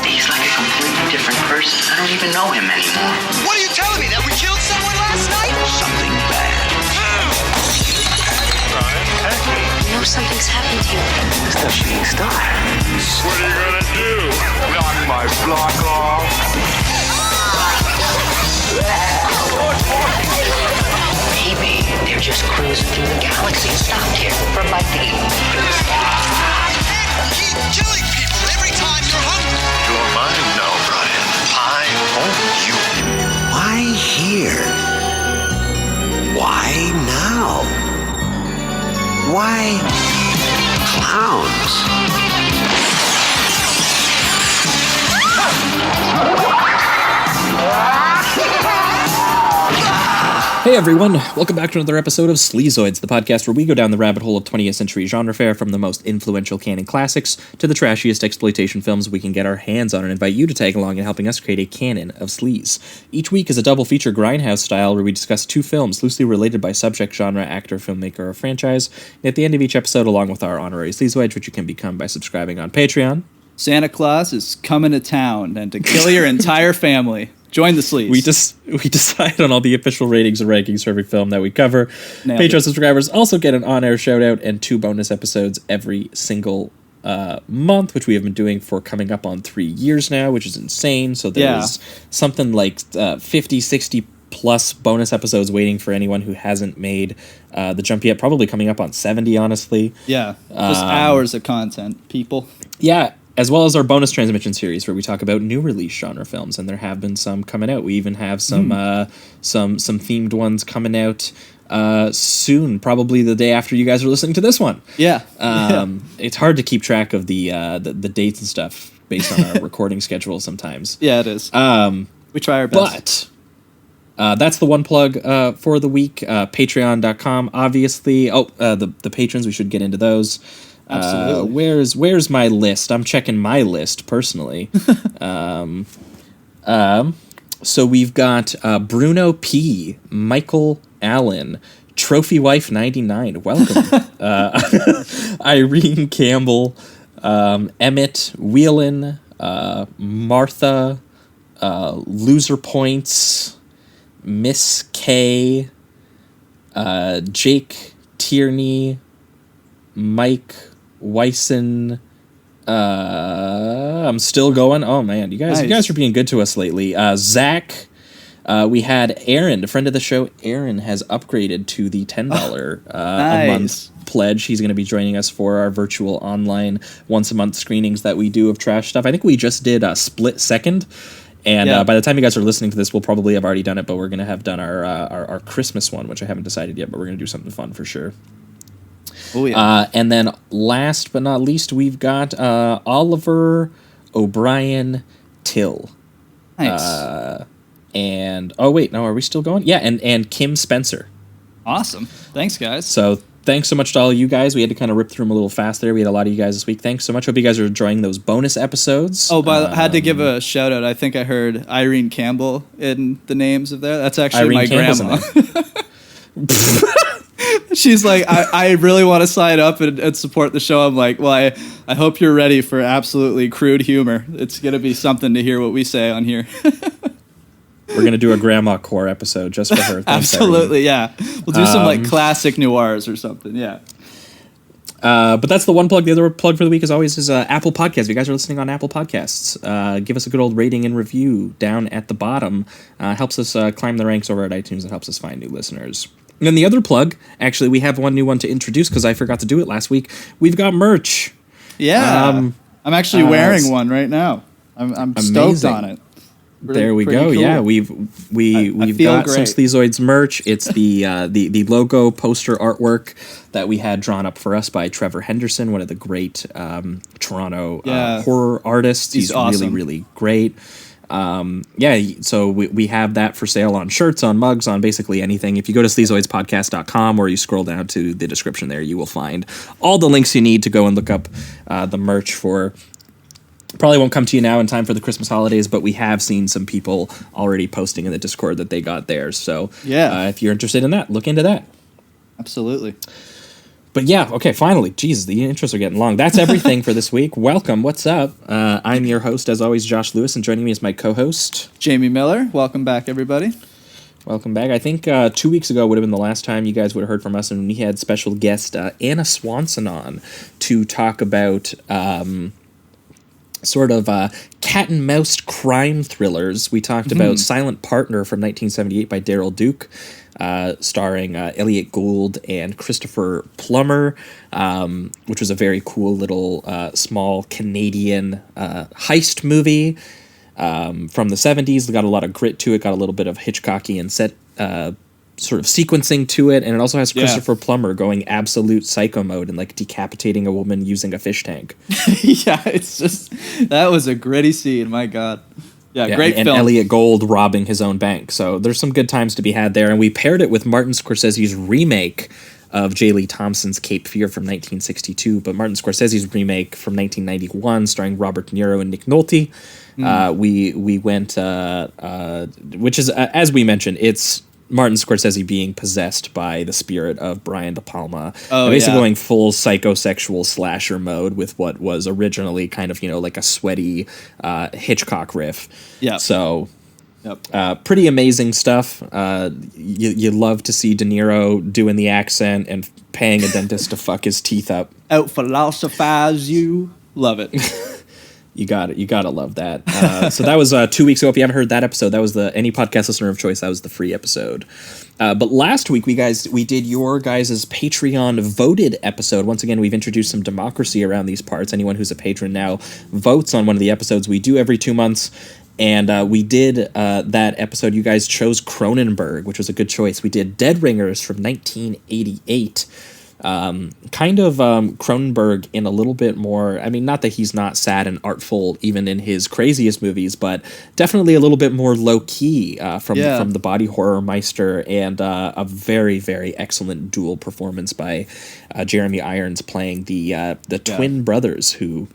He's like a completely different person. I don't even know him anymore. What are you telling me? That we killed someone last night? Something bad. You know something's happened to you. It's the shooting star. What are you gonna do? Knock my block off. Maybe they're just cruising through the galaxy and stopped here for lightning. Keep killing people every time you're hungry. You're mine now, Brian. I own you. Why here? Why now? Why clowns? Hey everyone, welcome back to another episode of Sleazoids, the podcast where we go down the rabbit hole of 20th century genre fare, from the most influential canon classics to the trashiest exploitation films we can get our hands on, and invite you to tag along in helping us create a canon of sleaze. Each week is a double feature grindhouse style where we discuss two films loosely related by subject, genre, actor, filmmaker, or franchise, and at the end of each episode, along with our honorary Sleazoids, which you can become by subscribing on Patreon. Santa Claus is coming to town and to kill your entire family. Join the sleaze. We decide on all the official ratings and rankings for every film that we cover. Nailed Patreon it. subscribers also get an on-air shout-out and 2 bonus episodes every single month, which we have been doing for coming up on 3 years now, which is insane. So there's something like 50, 60 plus bonus episodes waiting for anyone who hasn't made the jump yet. Probably coming up on 70, honestly. Yeah, just hours of content, people. Yeah. As well as our bonus transmission series where we talk about new release genre films, and there have been some coming out. We even have some themed ones coming out soon, probably the day after you guys are listening to this one. Yeah. It's hard to keep track of the dates and stuff based on our recording schedule sometimes. Yeah, it is. We try our best. But that's the one plug for the week. Patreon.com, obviously. The patrons, we should get into those. Absolutely. Where's my list? I'm checking my list personally. So we've got Bruno P, Michael Allen, Trophy Wife 99. Welcome. Irene Campbell, Emmett Whelan, Martha, Loser Points, Miss K, Jake Tierney, Mike Wyson. I'm still going. Oh man, you guys are being good to us lately. Zach. We had Aaron, a friend of the show. Aaron has upgraded to the $10 a month pledge. He's going to be joining us for our virtual online once a month screenings that we do of trash stuff. I think we just did a Split Second. And by the time you guys are listening to this, we'll probably have already done it, but we're going to have done our Christmas one, which I haven't decided yet, but we're going to do something fun for sure. Oh, yeah. And then last but not least, we've got Oliver O'Brien Till. Nice. And, oh wait, no, are we still going? Yeah, and Kim Spencer. Awesome. Thanks, guys. So thanks so much to all you guys. We had to kind of rip through them a little fast there. We had a lot of you guys this week. Thanks so much. Hope you guys are enjoying those bonus episodes. Oh, but I had to give a shout out. I think I heard Irene Campbell in the names of that. That's actually my grandma. She's like, I really want to sign up and support the show. I'm like, well, I hope you're ready for absolutely crude humor. It's going to be something to hear what we say on here. We're going to do a grandma core episode just for her. Thanks, absolutely, Irene. Yeah. We'll do some like classic noirs or something, yeah. But that's the one plug. The other plug for the week, as always, is Apple Podcasts. If you guys are listening on Apple Podcasts, give us a good old rating and review down at the bottom. Helps us climb the ranks over at iTunes and helps us find new listeners. And then the other plug, actually, we have one new one to introduce because I forgot to do it last week. We've got merch. Yeah. I'm actually wearing one right now. I'm stoked on it. There we go. Cool. Yeah, we've got some Sleazoids merch. It's the logo poster artwork that we had drawn up for us by Trevor Henderson, one of the great Toronto horror artists. He's awesome. Really great. So we have that for sale on shirts, on mugs, on basically anything. If you go to sleazoidspodcast.com or you scroll down to the description there, you will find all the links you need to go and look up the merch for. Probably won't come to you now in time for the Christmas holidays, but we have seen some people already posting in the Discord that they got theirs. So if you're interested in that, look into that. Absolutely. But yeah, okay, finally. Jeez, the intros are getting long. That's everything for this week. Welcome. What's up? I'm your host, as always, Josh Lewis, and joining me is my co-host, Jamie Miller. Welcome back, everybody. Welcome back. I think 2 weeks ago would have been the last time you guys would have heard from us, and we had special guest Anna Swanson on to talk about sort of cat and mouse crime thrillers. We talked about Silent Partner from 1978 by Daryl Duke, starring Elliot Gould and Christopher Plummer, which was a very cool little small Canadian heist movie from the 70s. It got a lot of grit to it, got a little bit of Hitchcockian set sort of sequencing to it, and it also has Christopher Plummer going absolute psycho mode and like decapitating a woman using a fish tank. Yeah, it's just, that was a gritty scene, my God. Yeah, great and film. Elliot Gould robbing his own bank. So there's some good times to be had there, and we paired it with Martin Scorsese's remake of J. Lee Thompson's Cape Fear from 1962, but Martin Scorsese's remake from 1991 starring Robert De Niro and Nick Nolte. We went, which is, as we mentioned, it's Martin Scorsese being possessed by the spirit of Brian De Palma. Basically going full psychosexual slasher mode with what was originally kind of, like a sweaty Hitchcock riff. Yeah. So pretty amazing stuff. You love to see De Niro doing the accent and paying a dentist to fuck his teeth up. Out philosophize you. Love it. You got it. You gotta love that. So that was 2 weeks ago. If you haven't heard that episode, that was any podcast listener of choice. That was the free episode. But last week we did your guys' Patreon voted episode. Once again, we've introduced some democracy around these parts. Anyone who's a patron now votes on one of the episodes we do every 2 months. And we did that episode. You guys chose Cronenberg, which was a good choice. We did Dead Ringers from 1988. Kind of Cronenberg in a little bit more, I mean, not that he's not sad and artful even in his craziest movies, but definitely a little bit more low-key from the body horror meister, and a very, very excellent dual performance by Jeremy Irons playing the twin brothers who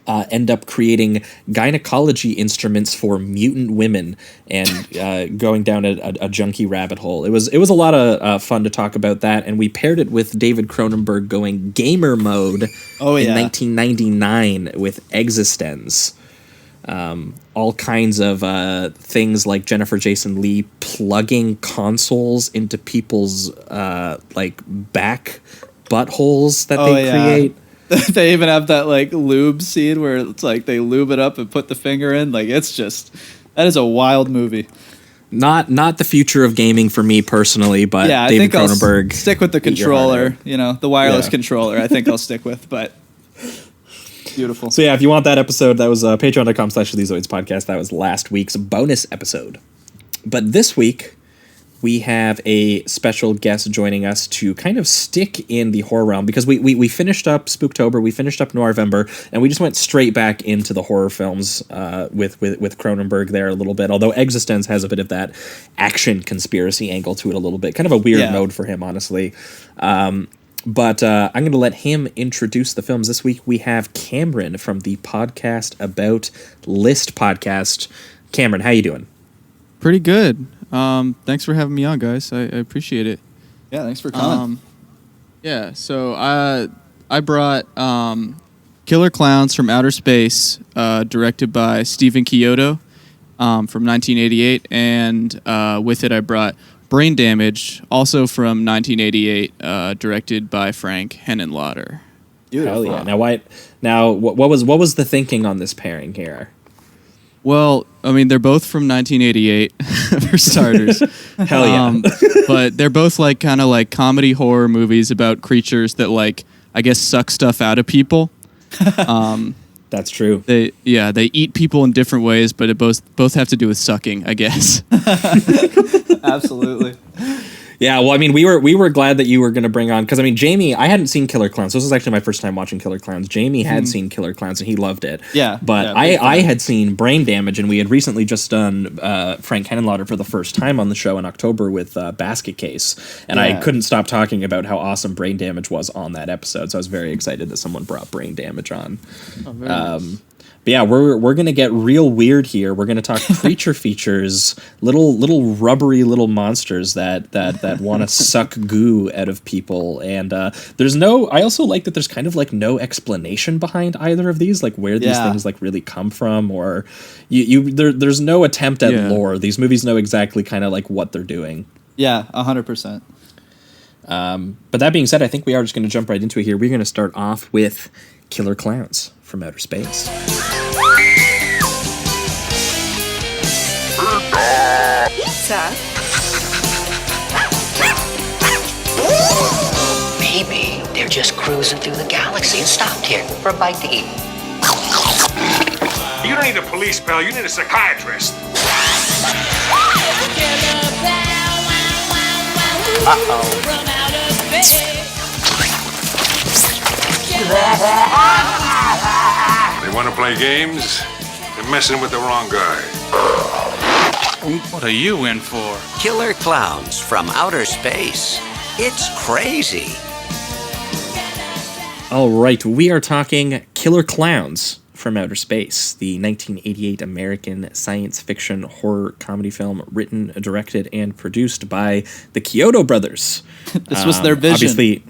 end up creating gynecology instruments for mutant women and going down a junkie rabbit hole. It was a lot of fun to talk about that, and we paired it with David Cronenberg going gamer mode in 1999 with Existence. All kinds of things like Jennifer Jason Leigh plugging consoles into people's like back buttholes that they create. They even have that like lube scene where it's like they lube it up and put the finger in. Like, it's just, that is a wild movie. Not the future of gaming for me personally, but yeah, David Cronenberg. I'll stick with the controller, the wireless controller. I think I'll stick with, but beautiful. So yeah, if you want that episode, that was patreon.com/Sleazoids podcast. That was last week's bonus episode. But this week, we have a special guest joining us to kind of stick in the horror realm, because we finished up Spooktober, we finished up Noirvember, and we just went straight back into the horror films with Cronenberg there a little bit, although Existence has a bit of that action conspiracy angle to it a little bit. Kind of a weird mode for him, honestly. But I'm going to let him introduce the films. This week we have Cameron from the podcast About List podcast. Cameron, how you doing? Pretty good. Thanks for having me on, guys. I appreciate it. Yeah, thanks for coming. So I brought Killer Clowns from Outer Space, directed by Stephen Chiodo, from 1988, and with it I brought Brain Damage, also from 1988, directed by Frank Henenlotter. Hell yeah! Now, what was the thinking on this pairing here? Well, I mean, they're both from 1988, for starters. Hell yeah. But they're both like kind of like comedy horror movies about creatures that like, I guess, suck stuff out of people. That's true. They eat people in different ways, but it both have to do with sucking, I guess. Absolutely. Yeah, well, I mean, we were glad that you were going to bring on, because I mean, Jamie, I hadn't seen Killer Clowns. This was actually my first time watching Killer Clowns. Jamie had seen Killer Clowns and he loved it. Yeah, but I had seen Brain Damage, and we had recently just done Frank Henenlotter for the first time on the show in October with Basket Case, and I couldn't stop talking about how awesome Brain Damage was on that episode. So I was very excited that someone brought Brain Damage on. Oh, very nice. But yeah, we're gonna get real weird here. We're gonna talk creature features, little rubbery little monsters that want to suck goo out of people. And there's no. I also like that there's kind of like no explanation behind either of these, like where these things like really come from, or there's no attempt at lore. These movies know exactly kind of like what they're doing. Yeah, 100%. But that being said, I think we are just going to jump right into it here. We're going to start off with Killer Clowns from Outer Space. Maybe they're just cruising through the galaxy and stopped here for a bite to eat. You don't need a police, pal. You need a psychiatrist. They want to play games? They're messing with the wrong guy. What are you in for? Killer Clowns from Outer Space. It's crazy. All right, we are talking Killer Clowns from Outer Space, the 1988 American science fiction horror comedy film written, directed, and produced by the Kyoto brothers. This was their vision.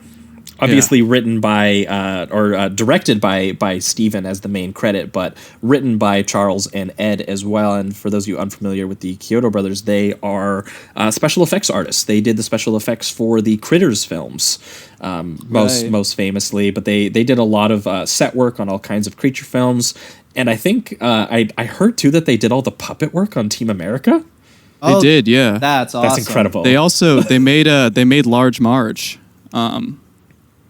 Obviously written by or directed by Steven as the main credit, but written by Charles and Ed as well. And for those of you unfamiliar with the Kyoto brothers, they are special effects artists. They did the special effects for the Critters films, most famously, but they did a lot of set work on all kinds of creature films. And I think I heard too that they did all the puppet work on Team America. They did, yeah. That's awesome. That's incredible. They made Large Marge.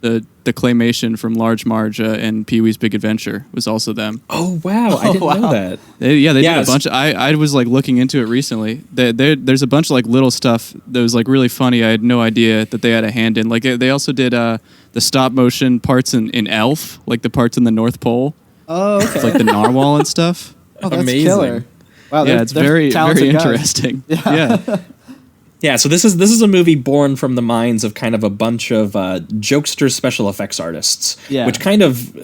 The claymation from Large Marge and Pee-wee's Big Adventure was also them. Oh wow, I didn't know that. They did a bunch. I was like looking into it recently. There's a bunch of like little stuff that was like really funny. I had no idea that they had a hand in. Like they also did the stop motion parts in Elf, like the parts in the North Pole. Oh, okay. It's like the narwhal and stuff. Oh, that's Amazing. killer. Wow, Yeah, it's very interesting. Yeah. Yeah, so this is a movie born from the minds of kind of a bunch of jokester special effects artists, which kind of,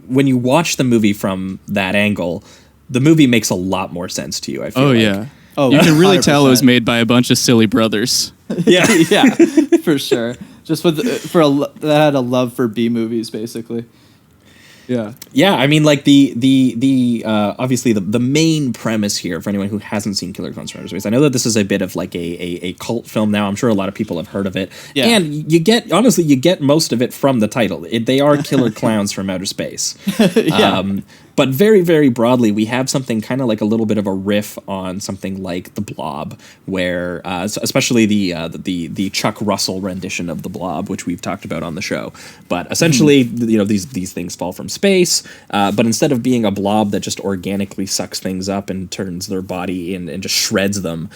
when you watch the movie from that angle, the movie makes a lot lot sense to you, I feel like. Yeah. Oh, you can really 100%. Tell it was made by a bunch of silly brothers. Yeah. Yeah, for sure. Just that had a love for B movies, basically. Yeah. I mean, like the obviously the main premise here for anyone who hasn't seen Killer Clowns from Outer Space. I know that this is a bit of like a cult film now. I'm sure a lot of people have heard of it. Yeah. And you get most of it from the title. They are Killer Clowns from Outer Space. Yeah. But very, very broadly, we have something kind of like a little bit of a riff on something like The Blob, where especially the Chuck Russell rendition of The Blob, which we've talked about on the show. But essentially, these things fall from space, but instead of being a blob that just organically sucks things up and turns their body in and just shreds them,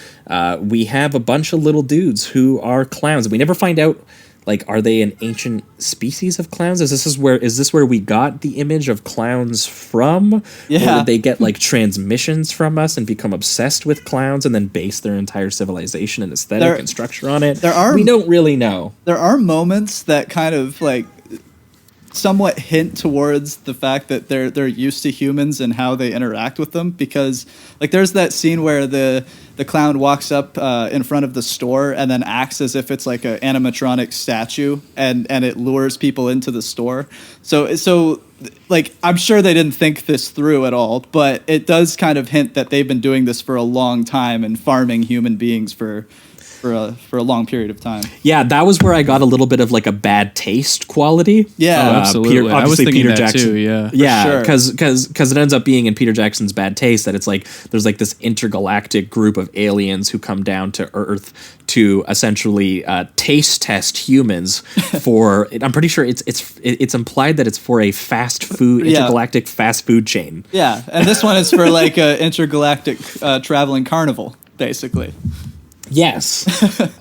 we have a bunch of little dudes who are clowns. We never find out. Like, are they an ancient species of clowns? Is this where we got the image of clowns from? Yeah. Or did they get like transmissions from us and become obsessed with clowns and then base their entire civilization and aesthetic and structure on it? We don't really know. There are moments that kind of like somewhat hint towards the fact that they're used to humans and how they interact with them, because like there's that scene where the clown walks up in front of the store and then acts as if it's like an animatronic statue and it lures people into the store. So like I'm sure they didn't think this through at all, but it does kind of hint that they've been doing this for a long time and farming human beings for a long period of time. Yeah, that was where I got a little bit of like a bad taste quality. Yeah, absolutely. I was thinking Peter Jackson too. Yeah, because it ends up being in Peter Jackson's bad taste that it's like there's like this intergalactic group of aliens who come down to Earth to essentially taste test humans for. I'm pretty sure it's implied that it's for a fast food intergalactic fast food chain. Yeah, and this one is for like a intergalactic traveling carnival, basically. Yes.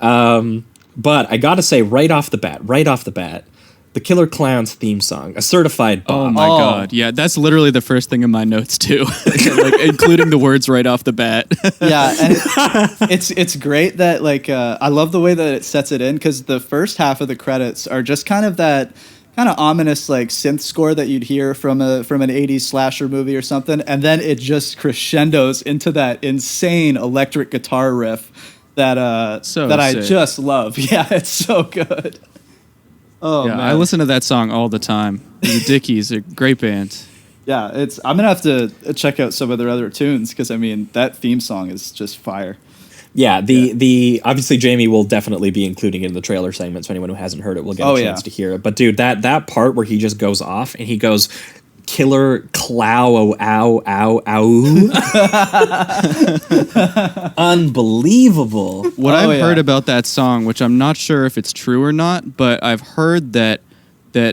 But I gotta say, right off the bat, the Killer Clowns theme song, a certified bomb. Oh my god, yeah, that's literally the first thing in my notes too, like including the words right off the bat. Yeah, and it's great that like I love the way that it sets it in, because the first half of the credits are just kind of that kind of ominous like synth score that you'd hear from an 80s slasher movie or something, and then it just crescendos into that insane electric guitar riff that I just love. Yeah, it's so good. Oh yeah, man. I listen to that song all the time. The Dickies are a great band. Yeah, I'm gonna have to check out some of their other tunes, because I mean that theme song is just fire. Yeah, the obviously Jamie will definitely be including it in the trailer segment, so anyone who hasn't heard it will get a chance to hear it. But dude, that part where he just goes off and he goes, "Killer clow ow ow ow," unbelievable. What I've heard about that song, which I'm not sure if it's true or not, but I've heard that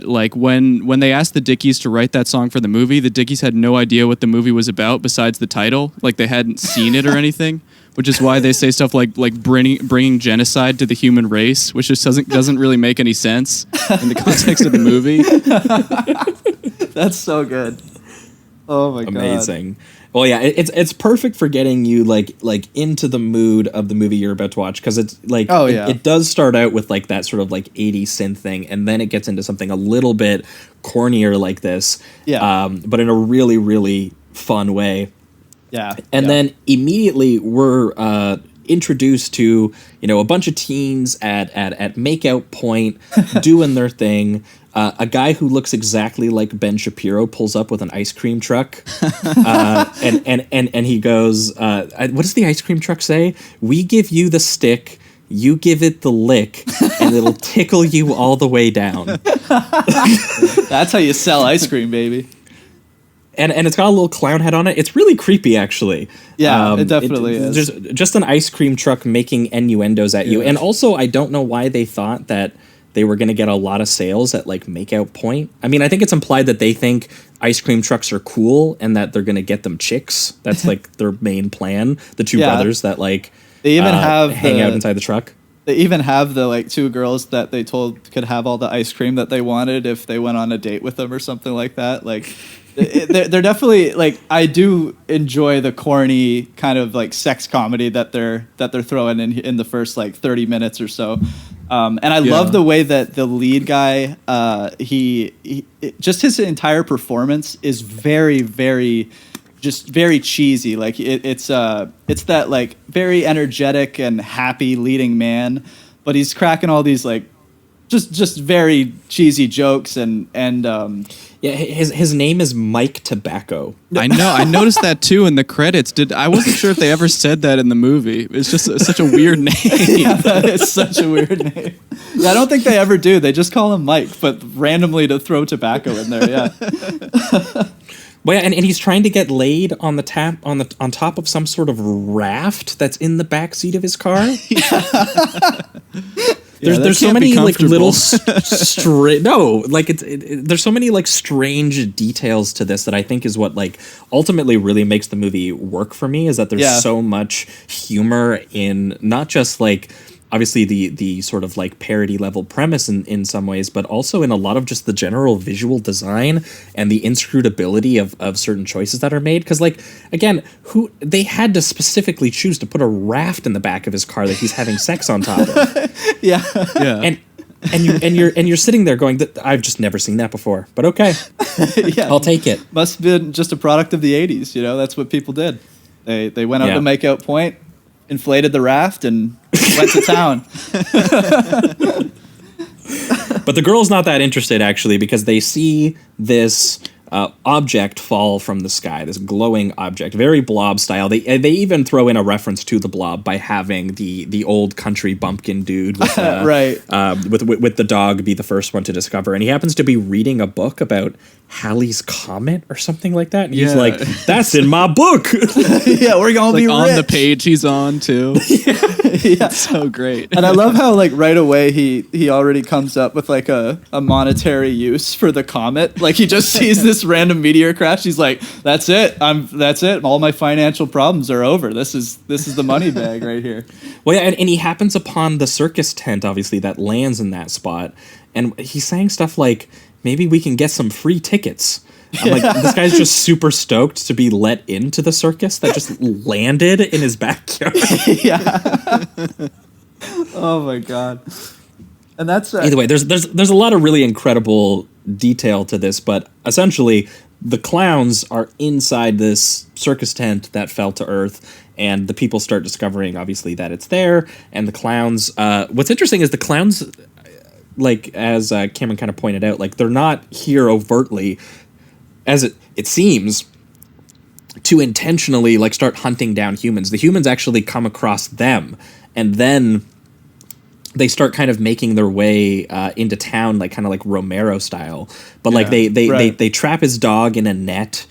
like when they asked the Dickies to write that song for the movie, the Dickies had no idea what the movie was about besides the title. Like they hadn't seen it or anything. Which is why they say stuff like bringing genocide to the human race, which just doesn't really make any sense in the context of the movie. That's so good. Oh my god. Amazing. Well, yeah, it's perfect for getting you like into the mood of the movie you're about to watch, because it's like it does start out with like that sort of like 80s synth thing, and then it gets into something a little bit cornier like this. Yeah. But in a really, really fun way. Yeah. And then immediately we're introduced to, a bunch of teens at makeout point doing their thing. A guy who looks exactly like Ben Shapiro pulls up with an ice cream truck. And he goes, what does the ice cream truck say? "We give you the stick, you give it the lick, and it'll tickle you all the way down." That's how you sell ice cream, baby. And it's got a little clown head on it. It's really creepy, actually. Yeah, it definitely is. Just an ice cream truck making innuendos at you. And also, I don't know why they thought that they were going to get a lot of sales at, like, Makeout Point. I mean, I think it's implied that they think ice cream trucks are cool and that they're going to get them chicks. That's, like, their main plan. The two brothers that, like, they even hang out inside the truck. They even have the, like, two girls that they told could have all the ice cream that they wanted if they went on a date with them or something like that. Like... they're definitely, like, I do enjoy the corny kind of like sex comedy that they're throwing in the first like 30 minutes or so, and I love the way that the lead guy he just his entire performance is very, very just very cheesy. Like it's that like very energetic and happy leading man, but he's cracking all these like just very cheesy jokes and yeah, his name is Mike Tobacco. I know. I noticed that too in the credits. I wasn't sure if they ever said that in the movie. It's just such a weird name. Yeah, that is such a weird name. Yeah, I don't think they ever do. They just call him Mike, but randomly to throw tobacco in there. Yeah. Well, yeah, and he's trying to get laid on top of some sort of raft that's in the back seat of his car. There's so many like little there's so many like strange details to this that I think is what like ultimately really makes the movie work for me, is that there's so much humor in not just like obviously the sort of like parody level premise in some ways, but also in a lot of just the general visual design and the inscrutability of certain choices that are made. Because like, again, they had to specifically choose to put a raft in the back of his car that he's having sex on top of. Yeah. And you're sitting there going, I've just never seen that before, but okay. Yeah, I'll take it. Must have been just a product of the 80s. That's what people did. They went out to Makeout Point, inflated the raft, and went to town. But the girl's not that interested, actually, because they see this object fall from the sky, this glowing object, very Blob style. They even throw in a reference to the Blob by having the old country bumpkin dude with, with the dog be the first one to discover. And he happens to be reading a book about Halley's Comet or something like that. And he's like, that's in my book. Yeah, we're going to be on rich. the page he's on, too. Yeah. So great. And I love how, like, right away he already comes up with, like, a monetary use for the comet. Like, he just sees this random meteor crash. He's like, that's it. That's it. All my financial problems are over. This is the money bag right here. Well, yeah, and he happens upon the circus tent, obviously, that lands in that spot. And he's saying stuff like, maybe we can get some free tickets. I'm like, this guy's just super stoked to be let into the circus that just landed in his backyard. Yeah. Oh my god. And that's either way. There's a lot of really incredible detail to this, but essentially the clowns are inside this circus tent that fell to Earth, and the people start discovering, obviously, that it's there. And the clowns. What's interesting is the clowns, like as Cameron kind of pointed out, like they're not here overtly, as it seems, to intentionally like start hunting down humans. The humans actually come across them, and then they start kind of making their way into town, like kind of like Romero style. But like they trap his dog in a net,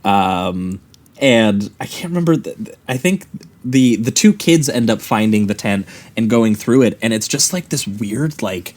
and I can't remember. I think the two kids end up finding the tent and going through it, and it's just like this weird like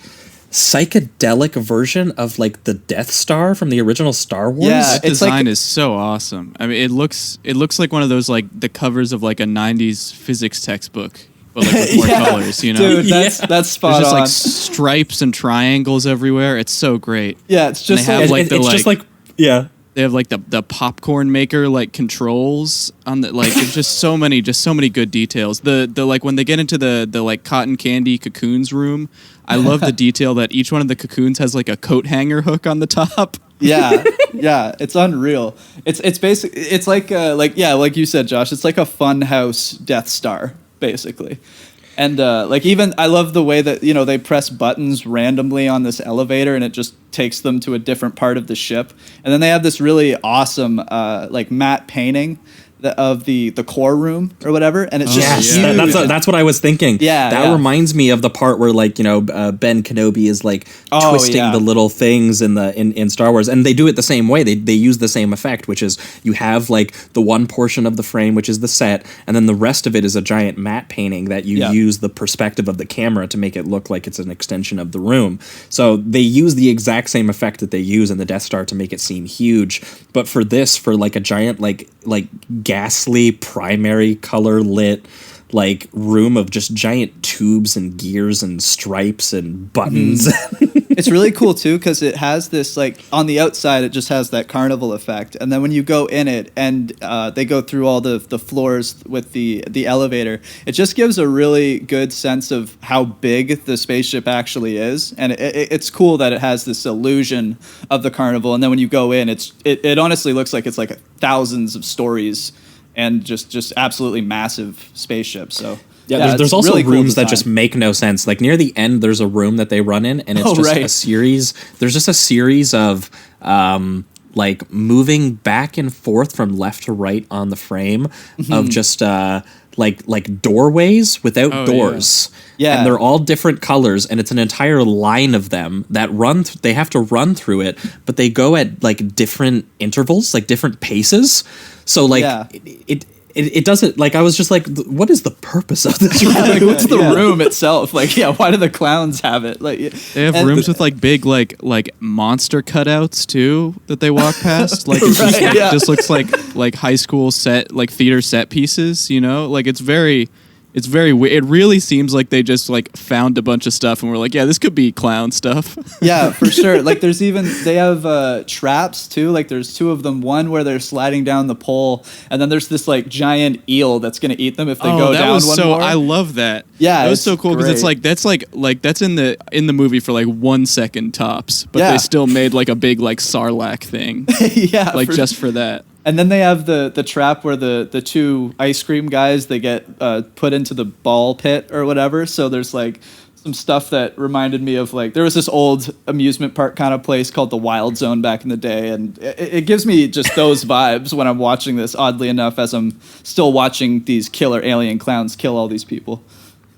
psychedelic version of like the Death Star from the original Star Wars. Yeah, That design is so awesome. I mean, it looks like one of those like the covers of like a '90s physics textbook, but like with more colors. You know, dude, that's spot There's just on. like stripes and triangles everywhere. It's so great. Yeah, it's just And they have, like, like, the, it's just like yeah. They have like the popcorn maker like controls on the like there's just so many good details. The like when they get into the like cotton candy cocoons room, I love the detail that each one of the cocoons has like a coat hanger hook on the top. yeah, it's unreal. It's basic. It's like like you said, Josh. It's like a funhouse Death Star, basically. And like even I love the way that they press buttons randomly on this elevator and it just takes them to a different part of the ship. And then they have this really awesome like matte painting of the core room or whatever, and it's just huge. That's what I was thinking. That reminds me of the part where like Ben Kenobi is like twisting the little things in Star Wars, and they do it the same way. They use the same effect, which is you have like the one portion of the frame which is the set, and then the rest of it is a giant matte painting that you use the perspective of the camera to make it look like it's an extension of the room. So they use the exact same effect that they use in the Death Star to make it seem huge, but for like a giant like ghastly primary color lit like room of just giant tubes and gears and stripes and buttons. It's really cool too because it has this like on the outside it just has that carnival effect, and then when you go in it and they go through all the floors with the elevator, it just gives a really good sense of how big the spaceship actually is, and it's cool that it has this illusion of the carnival, and then when you go in it honestly looks like it's like thousands of stories and just absolutely massive spaceship. So there's also really cool rooms that design. just make no sense. Like near the end, there's a room that they run in, and it's a series. There's just a series of like moving back and forth from left to right on the frame of just like doorways without doors. Yeah, and they're all different colors, and it's an entire line of them that run. They have to run through it, but they go at like different intervals, like different paces. So like it doesn't, like I was just like, what is the purpose of this room? Like, what's the room itself? Like, why do the clowns have it? Like, they have rooms with like big like monster cutouts too that they walk past. Like it just looks like high school set, like theater set pieces. Like it's very weird. It really seems like they just like found a bunch of stuff and were like, yeah, this could be clown stuff. Yeah, for sure. Like they have traps too. Like there's two of them. One where they're sliding down the pole, and then there's this like giant eel that's gonna eat them if they go down one more. I love that. Yeah, that was so cool because it's like that's in the movie for like 1 second tops, but they still made like a big like Sarlacc thing. Just for that. And then they have the trap where the two ice cream guys, they get put into the ball pit or whatever. So there's like some stuff that reminded me of like there was this old amusement park kind of place called the Wild Zone back in the day, and it gives me just those vibes when I'm watching this. Oddly enough, as I'm still watching these killer alien clowns kill all these people,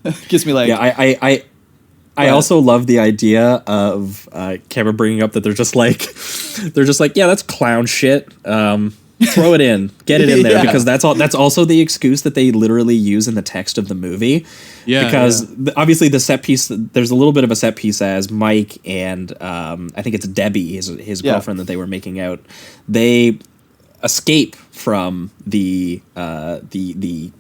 it gives me like I also love the idea of Cameron bringing up that they're just like yeah, that's clown shit. Throw it in, get it in there, because that's also the excuse that they literally use in the text of the movie. Yeah, because obviously the set piece, there's a little bit of a set piece as Mike and I think it's Debbie, his girlfriend that they were making out. They escape from the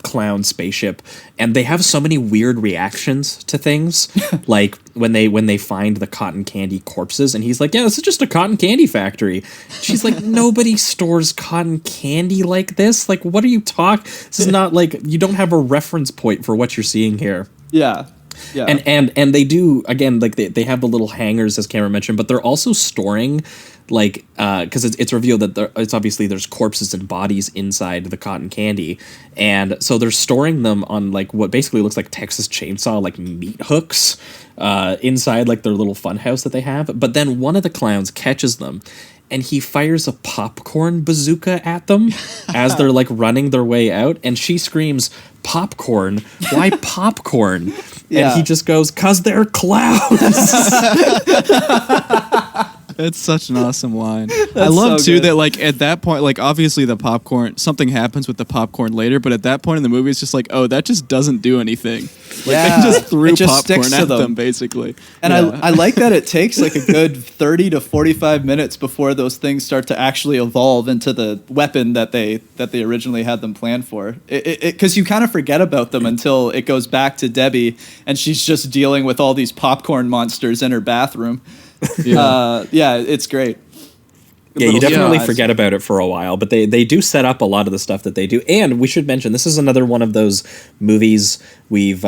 clown spaceship, and they have so many weird reactions to things. Like when they find the cotton candy corpses, and he's like, yeah, this is just a cotton candy factory. She's like, nobody stores cotton candy like this. Like, what are you talking? This is not like, you don't have a reference point for what you're seeing here. Yeah. Yeah. And they do, again, like they have the little hangers, as Cameron mentioned, but they're also storing, like, because it's revealed that it's obviously there's corpses and bodies inside the cotton candy, and so they're storing them on like what basically looks like Texas Chainsaw like meat hooks inside like their little fun house that they have. But then one of the clowns catches them, and he fires a popcorn bazooka at them as they're like running their way out, and she screams, "Popcorn? Why popcorn?" Yeah. And he just goes, "'Cause they're clowns." It's such an awesome line. I love so too good. that like at that point, like obviously the popcorn, something happens with the popcorn later, but at that point in the movie, it's just like, oh, that just doesn't do anything. Like Yeah. they just threw It just popcorn sticks to at them them. basically. And Yeah. I like that it takes like a good 30 to 45 minutes before those things start to actually evolve into the weapon that they originally had them planned for. Because you kind of forget about them until it goes back to Debbie and she's just dealing with all these popcorn monsters in her bathroom. Yeah, it's great. Yeah, you Little definitely surprise. forget about it for a while, but they do set up a lot of the stuff that they do. And we should mention, this is another one of those movies we've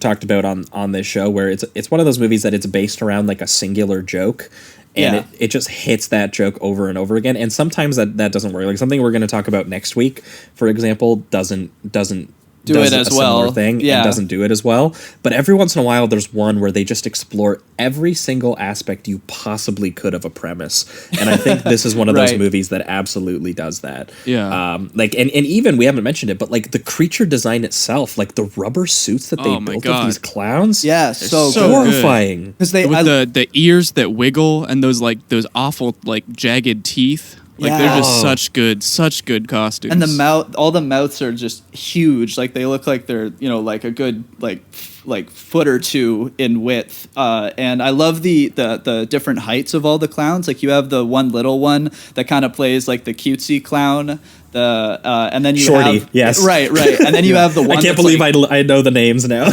talked about on this show where it's one of those movies that it's based around like a singular joke, and Yeah. it just hits that joke over and over again. And sometimes that doesn't work. Like something we're going to talk about next week, for example, does Do it as a similar well. thing Yeah. and doesn't do it as well. But every once in a while, there's one where they just explore every single aspect you possibly could of a premise. And I think this is one of those Right. movies that absolutely does that. Yeah. Like, and even we haven't mentioned it, but like the creature design itself, like the rubber suits that they Oh my built God. of these clowns. Yeah, They're so so good. horrifying. Because they With the ears that wiggle and those awful like jagged teeth. Like they're Yeah. just such good costumes. and the mouth, all the mouths are just huge. Like they look like they're like a good like foot or two in width. And I love the different heights of all the clowns. Like you have the one little one that kind of plays like the cutesy clown. And then you Shorty, have, yes. right. And then you have the one. I can't that's believe like, I know the names now.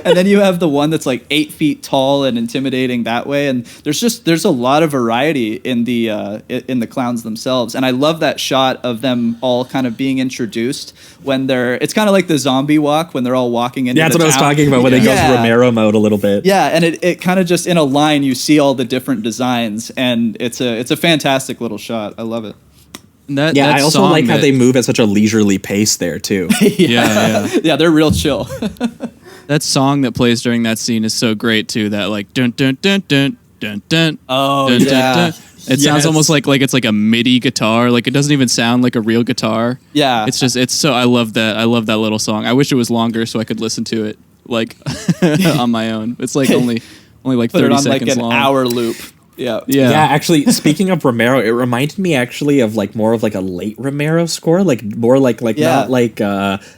and then you have the one that's like 8 feet tall and intimidating that way. And there's a lot of variety in the clowns themselves. And I love that shot of them all kind of being introduced when it's kind of like the zombie walk when they're all walking into Yeah, that's the what I was town. talking about when they go Yeah. through Romero mode a little bit. Yeah, and it kind of just in a line you see all the different designs, and it's a fantastic little shot. I love it. And that, Yeah, that I also song like how that- they move at such a leisurely pace there too. Yeah. Yeah, they're real chill. That song that plays during that scene is so great too. That like dun dun dun dun dun dun. Oh, dun, yeah. dun, dun. It sounds Yes. almost like it's like a MIDI guitar. Like it doesn't even sound like a real guitar. Yeah. It's so I love that. I love that little song. I wish it was longer so I could listen to it like on my own. It's like only like Put 30 it on like seconds an long. hour loop. Yeah. Yeah. Yeah, actually, speaking of Romero, it reminded me actually of like more of like a late Romero score, like more like Yeah.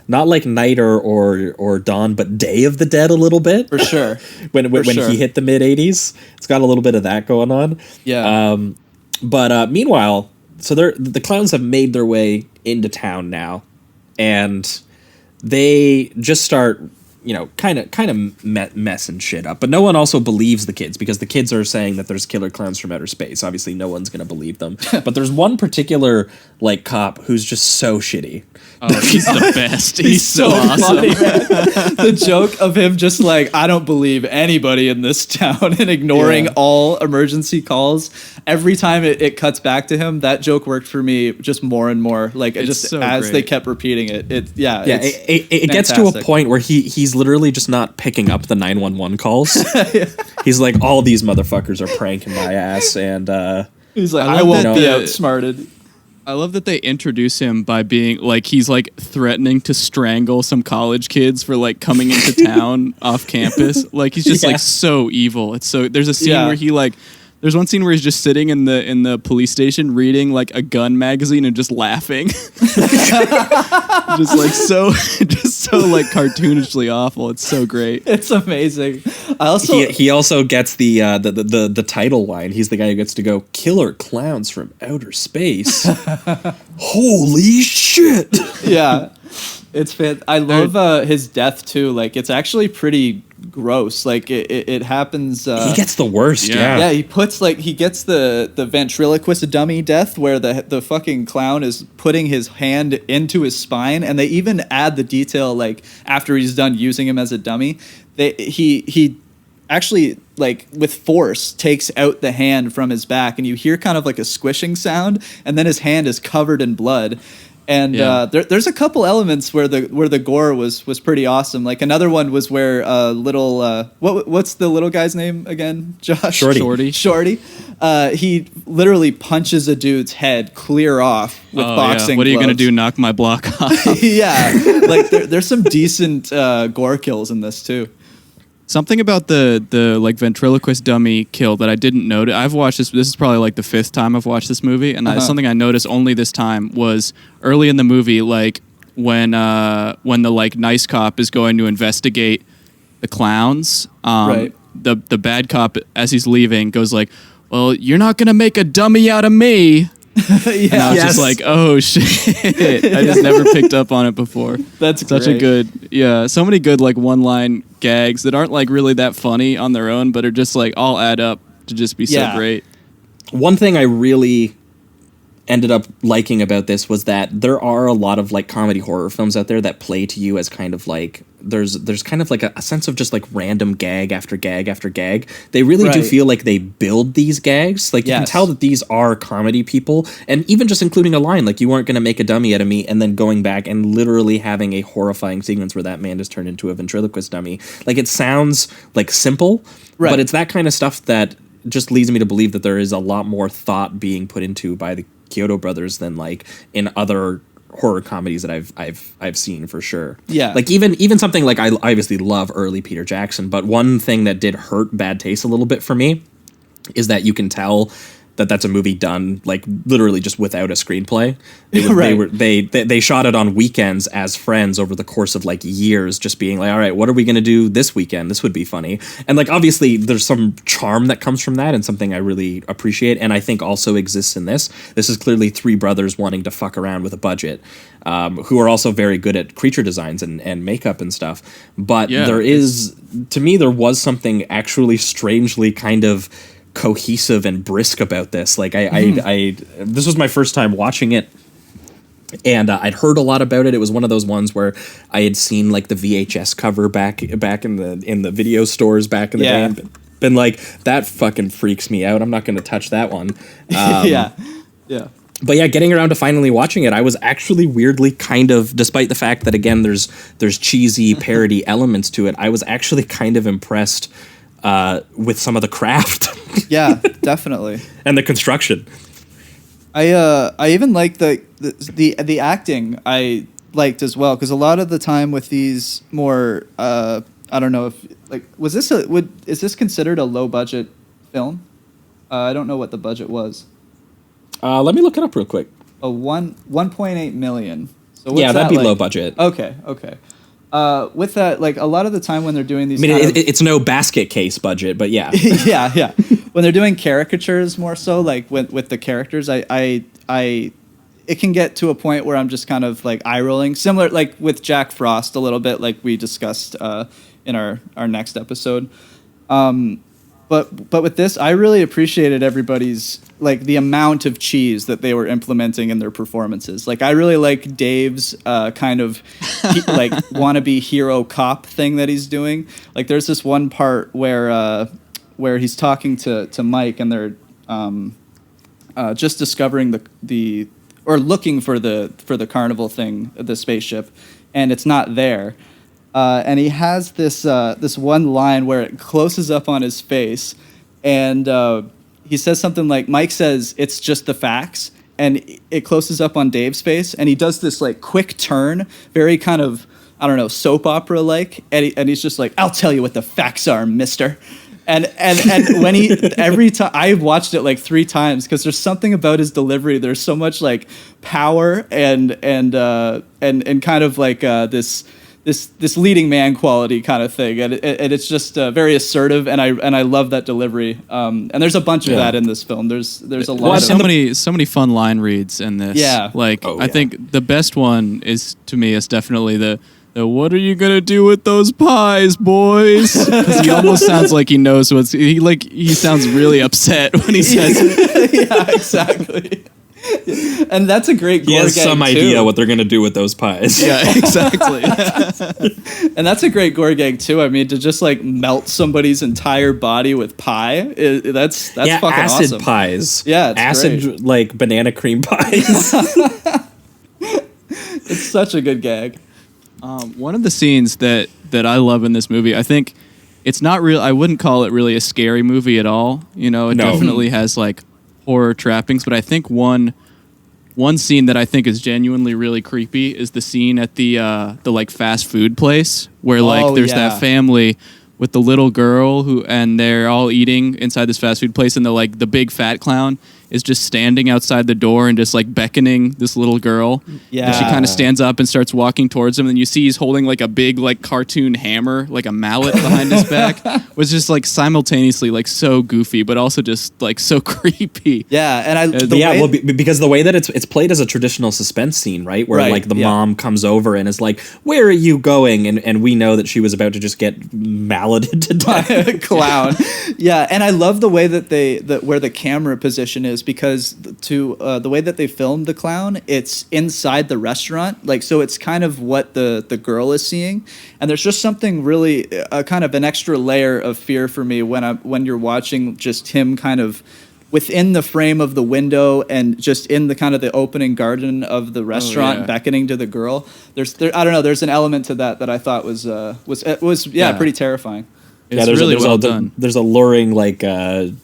not like Night or Dawn, but Day of the Dead a little bit. For sure. when sure. he hit the mid '80s, it's got a little bit of that going on. Yeah. But meanwhile, so the clowns have made their way into town now, and they just start, kind of messing shit up. But no one also believes the kids because the kids are saying that there's killer clowns from outer space. Obviously, no one's going to believe them. But there's one particular like cop who's just so shitty. Oh, he's the best. He's so awesome. funny, man. The joke of him just like, I don't believe anybody in this town and ignoring Yeah. all emergency calls. Every time it cuts back to him, that joke worked for me just more and more. Like It's just so as great. they kept repeating it. It It gets to a fantastic. point where he's literally just not picking up the 911 calls. He's like, all these motherfuckers are pranking my ass, and He's like, I I, love won't that be the- outsmarted. I love that they introduce him by being like he's like threatening to strangle some college kids for like coming into town off campus. Like he's just Yeah. like so evil. It's so there's a scene Yeah. where he like there's one scene where he's just sitting in the police station reading like a gun magazine and just laughing. just so like cartoonishly awful. It's so great. It's amazing. I also he also gets the title line. He's the guy who gets to go, "Killer clowns from outer space." Holy shit! yeah, it's I love his death too. Like it's actually pretty gross. Like it happens. He gets the worst. Yeah. Yeah. Yeah, he gets the ventriloquist dummy death where the fucking clown is putting his hand into his spine, and they even add the detail like after he's done using him as a dummy. he actually, like, with force takes out the hand from his back, and you hear kind of like a squishing sound, and then his hand is covered in blood. And there's a couple elements where the gore was pretty awesome. Like, another one was where what's the little guy's name again? Josh? Shorty. He literally punches a dude's head clear off with boxing What are you gloves. gonna do? Knock my block off? Yeah, like there's some decent gore kills in this too. Something about the like ventriloquist dummy kill that I didn't notice. I've watched this. This is probably like the 5th time I've watched this movie, and something I noticed only this time was early in the movie, like when the like nice cop is going to investigate the clowns. Right. The bad cop, as he's leaving, goes like, "Well, you're not gonna make a dummy out of me." Yeah. And I was just like, oh shit. I just never picked up on it before. That's such great. a good, so many good like one-line gags that aren't like really that funny on their own, but are just like all add up to just be so great. One thing I really ended up liking about this was that there are a lot of like comedy horror films out there that play to you as kind of like there's kind of like a sense of just like random gag after gag after gag. They really do feel like they build these gags. Like you can tell that these are comedy people, and even just including a line like, "You weren't going to make a dummy out of me," and then going back and literally having a horrifying sequence where that man is turned into a ventriloquist dummy. Like, it sounds like simple, but it's that kind of stuff that just leads me to believe that there is a lot more thought being put into by the Kyoto brothers than like in other horror comedies that I've seen, for sure. Yeah. Like even something like, I obviously love early Peter Jackson, but one thing that did hurt bad taste a little bit for me is that you can tell that that's a movie done like literally just without a screenplay. They shot it on weekends as friends over the course of like years, just being like, all right, what are we going to do this weekend? This would be funny. And like, obviously there's some charm that comes from that, and something I really appreciate, and I think also exists in this. This is clearly 3 brothers wanting to fuck around with a budget, who are also very good at creature designs and makeup and stuff. But there was something actually strangely kind of cohesive and brisk about this. Like I this was my first time watching it, and I'd heard a lot about it. It was one of those ones where I had seen like the VHS cover back in the video stores back in the day, and been like, that fucking freaks me out. I'm not going to touch that one. But yeah, getting around to finally watching it, I was actually weirdly kind of, despite the fact that again there's cheesy parody elements to it, I was actually kind of impressed with some of the craft. Yeah, definitely. And the construction. I even liked the acting. I liked as well, because a lot of the time with these more I don't know if like is this considered a low budget film? I don't know what the budget was. Let me look it up real quick. 1.8 million. So yeah, that'd be low budget. Okay. With that, like a lot of the time when they're doing these, it's no basket case budget, but yeah, yeah. When they're doing caricatures more so, like with the characters, I it can get to a point where I'm just kind of like eye rolling, similar like with Jack Frost a little bit, like we discussed in our next episode. But with this, I really appreciated everybody's like the amount of cheese that they were implementing in their performances. Like I really like Dave's kind of like wannabe hero cop thing that he's doing. Like there's this one part where he's talking to Mike, and they're just discovering the or looking for the carnival thing, the spaceship, and it's not there. And he has this one line where it closes up on his face, and he says something like, Mike says, "It's just the facts," and it closes up on Dave's face, and he does this like quick turn, very kind of, I don't know, soap opera like, and he's just like, "I'll tell you what the facts are, mister." And when every time I've watched it like 3 times, because there's something about his delivery. There's so much like power and kind of like this leading man quality kind of thing, and it's just very assertive, and I love that delivery. And there's a bunch of that in this film. There's a lot. So many fun line reads in this. Yeah, I think the best one is definitely the "What are you gonna do with those pies, boys?" Because he almost sounds like he knows he sounds really upset when he says it. Yeah, exactly. And that's a great gore He has gag some too. idea what they're going to do with those pies. Yeah, exactly. And that's a great gore gag too. I mean, to just like melt somebody's entire body with pie, that's yeah, fucking acid awesome. pies. Yeah, it's acid great. like banana cream pies. It's such a good gag. One of the scenes that I love in this movie, I think it's not real. I wouldn't call it really a scary movie at all. You know, it No. definitely has like horror trappings, but I think one scene that I think is genuinely really creepy is the scene at the like fast food place where like there's that family with the little girl and they're all eating inside this fast food place, and the big fat clown is just standing outside the door and just like beckoning this little girl. Yeah. And she kind of stands up and starts walking towards him, and you see he's holding like a big like cartoon hammer, like a mallet behind his back. Was just like simultaneously like so goofy, but also just like so creepy. Yeah, and because the way that it's played as a traditional suspense scene, right? Where Right, like the yeah. mom comes over and is like, "Where are you going?" And we know that she was about to just get malleted to death. Clown. Yeah, and I love the way that where the camera position is, because the way that they filmed the clown, it's inside the restaurant, like, so it's kind of what the girl is seeing, and there's just something really kind of an extra layer of fear for me when you're watching just him kind of within the frame of the window and just in the kind of the opening garden of the restaurant, beckoning to the girl. I don't know, there's an element to that I thought was pretty terrifying. It's really well done. There's a luring like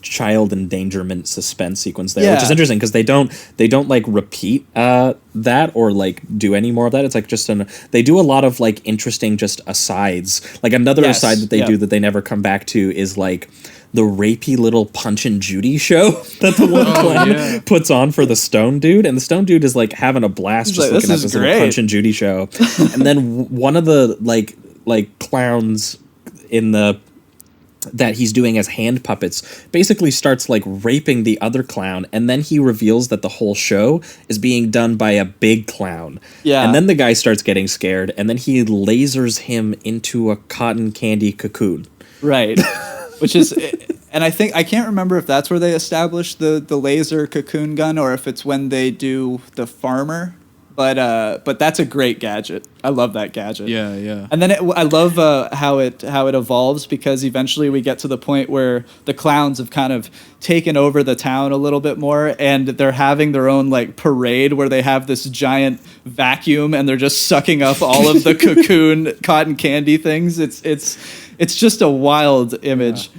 child endangerment suspense sequence there, which is interesting because they don't like repeat that or like do any more of that. It's like just they do a lot of like interesting just asides. Like another aside that they do that they never come back to is like the rapey little Punch and Judy show that the one clown puts on for the Stone Dude, and the Stone Dude is like having a blast just looking at this little Punch and Judy show. And then one of the like clowns that he's doing as hand puppets basically starts like raping the other clown, and then he reveals that the whole show is being done by a big clown. Yeah. And then the guy starts getting scared, and then he lasers him into a cotton candy cocoon. Right. Which is, and I can't remember if that's where they established the laser cocoon gun or if it's when they do the farmer. But that's a great gadget. I love that gadget. Yeah, yeah. And then I love how it evolves, because eventually we get to the point where the clowns have kind of taken over the town a little bit more, and they're having their own like parade where they have this giant vacuum and they're just sucking up all of the cocoon cotton candy things. It's just a wild image.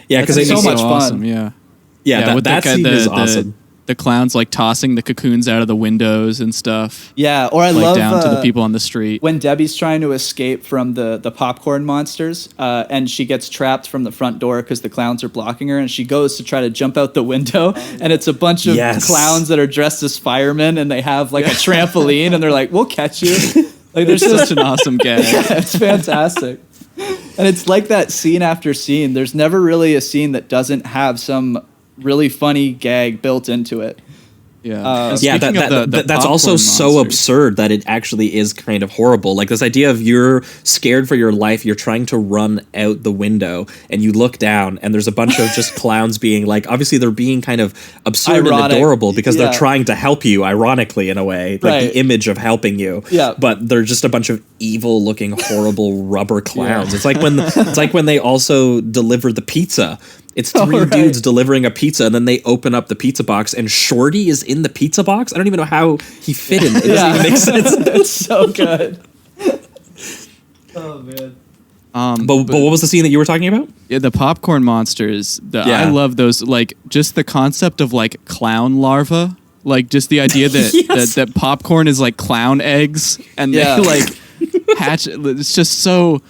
Yeah, because it's so much awesome. fun. Yeah, that scene is awesome. The clowns like tossing the cocoons out of the windows and stuff. Yeah, or I like love down to the people on the street. When Debbie's trying to escape from the popcorn monsters, and she gets trapped from the front door because the clowns are blocking her, and she goes to try to jump out the window, and it's a bunch of clowns that are dressed as firemen, and they have like a trampoline, and they're like, "We'll catch you." Like, there's such an awesome gag. Yeah, it's fantastic. And it's like that scene after scene. There's never really a scene that doesn't have some really funny gag built into it. Yeah, that's also so absurd that it actually is kind of horrible. Like this idea of you're scared for your life, you're trying to run out the window, and you look down, and there's a bunch of just clowns being like, obviously they're being kind of absurd and adorable because they're trying to help you, ironically in a way, like the image of helping you. Yeah, but they're just a bunch of evil-looking, horrible rubber clowns. It's like when they also deliver the pizza. It's three dudes delivering a pizza, and then they open up the pizza box, and Shorty is in the pizza box. I don't even know how he fit in. It doesn't even make sense. It's so good. Oh man. But what was the scene that you were talking about? Yeah, the popcorn monsters. I love those. Like just the concept of like clown larva. Like just the idea that that popcorn is like clown eggs, and they like hatch. It's just so.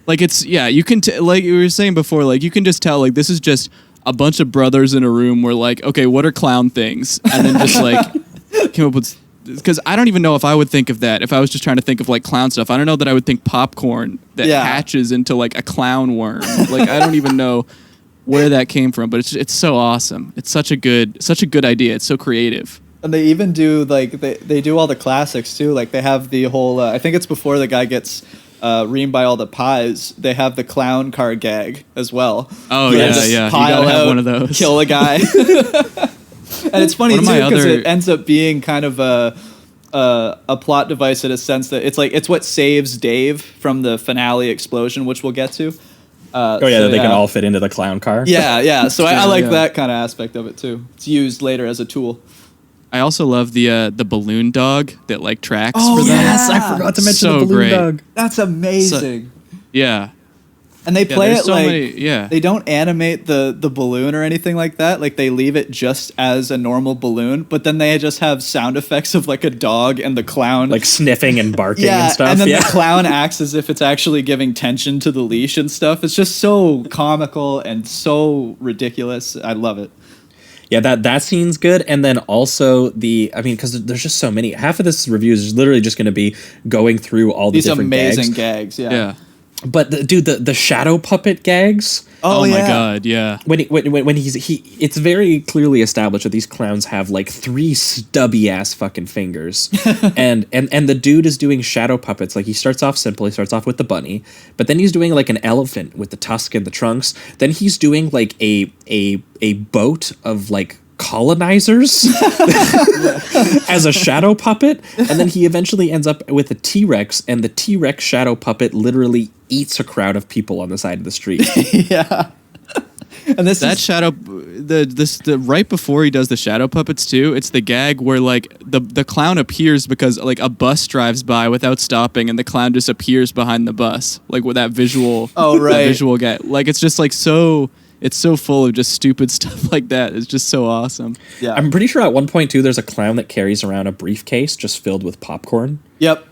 Like it's you can like you were saying before, like you can just tell like this is just a bunch of brothers in a room where like, okay, what are clown things, and then just like came up with, because I don't even know if I would think of that if I was just trying to think of like clown stuff. I don't know that I would think popcorn that hatches into like a clown worm. Like I don't even know where that came from, but it's so awesome. It's such a good idea. It's so creative. And they even do like they do all the classics too. Like they have the whole I think it's before the guy gets reamed by all the pies, they have the clown car gag as well. Oh yeah. You gotta have one of those. Kill a guy. And it's funny One too of my because other- it ends up being kind of a plot device in a sense that it's what saves Dave from the finale explosion, which we'll get to. They can all fit into the clown car. Yeah. So I like Yeah. that kind of aspect of it too. It's used later as a tool. I also love the balloon dog that like tracks Oh, for them. yes, I forgot to mention So the balloon great. dog. That's amazing. Yeah. And they play there's it so like many- yeah. they don't animate the balloon or anything like that. Like they leave it just as a normal balloon, but then they just have sound effects of like a dog and the clown Like sniffing and barking yeah, and stuff. and then yeah. the clown acts as if it's actually giving tension to the leash and stuff. It's just so comical and so ridiculous. I love it. Yeah, that scene's good, and then also because there's just so many. Half of this review is literally just going to be going through all the These different amazing gags. gags. Yeah. But the shadow puppet gags. Oh, my yeah. god, yeah. When it's very clearly established that these clowns have like 3 stubby ass fucking fingers, and the dude is doing shadow puppets. Like he starts off simple. He starts off with the bunny, but then he's doing like an elephant with the tusk and the trunks. Then he's doing like a boat of like colonizers as a shadow puppet, and then he eventually ends up with a T-Rex, and the T-Rex shadow puppet literally eats a crowd of people on the side of the street. Yeah. And this That is shadow, the right before he does the shadow puppets too, it's the gag where like the clown appears because like a bus drives by without stopping, and the clown just appears behind the bus, like with that visual. Oh, right. that visual gag. Like it's just like so. It's so full of just stupid stuff like that. It's just so awesome. yeah. I'm pretty sure at one point too, there's a clown that carries around a briefcase just filled with popcorn. Yep.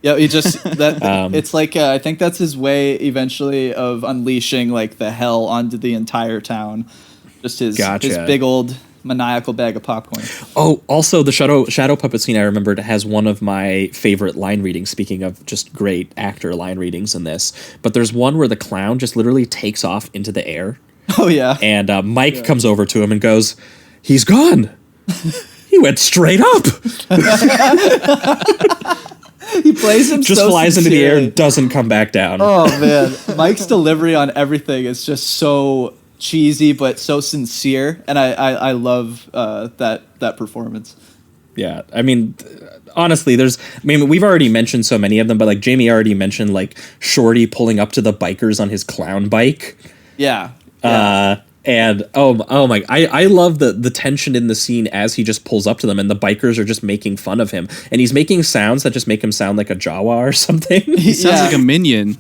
Yeah, he just it's like I think that's his way eventually of unleashing like the hell onto the entire town. Just his big old maniacal bag of popcorn. Oh, also the shadow puppet scene I remembered has one of my favorite line readings. Speaking of just great actor line readings in this, but there's one where the clown just literally takes off into the air. Oh yeah. And Mike comes over to him and goes, "He's gone. He went straight up." He plays him Just so flies into the air sincerely. and doesn't come back down. Oh man, Mike's delivery on everything is just so cheesy but so sincere, and I love that performance. Yeah, I mean, honestly, we've already mentioned so many of them, but like Jamie already mentioned, like Shorty pulling up to the bikers on his clown bike. Yeah. And oh my, I love the tension in the scene as he just pulls up to them, and the bikers are just making fun of him, and he's making sounds that just make him sound like a Jawa or something. He sounds like a minion.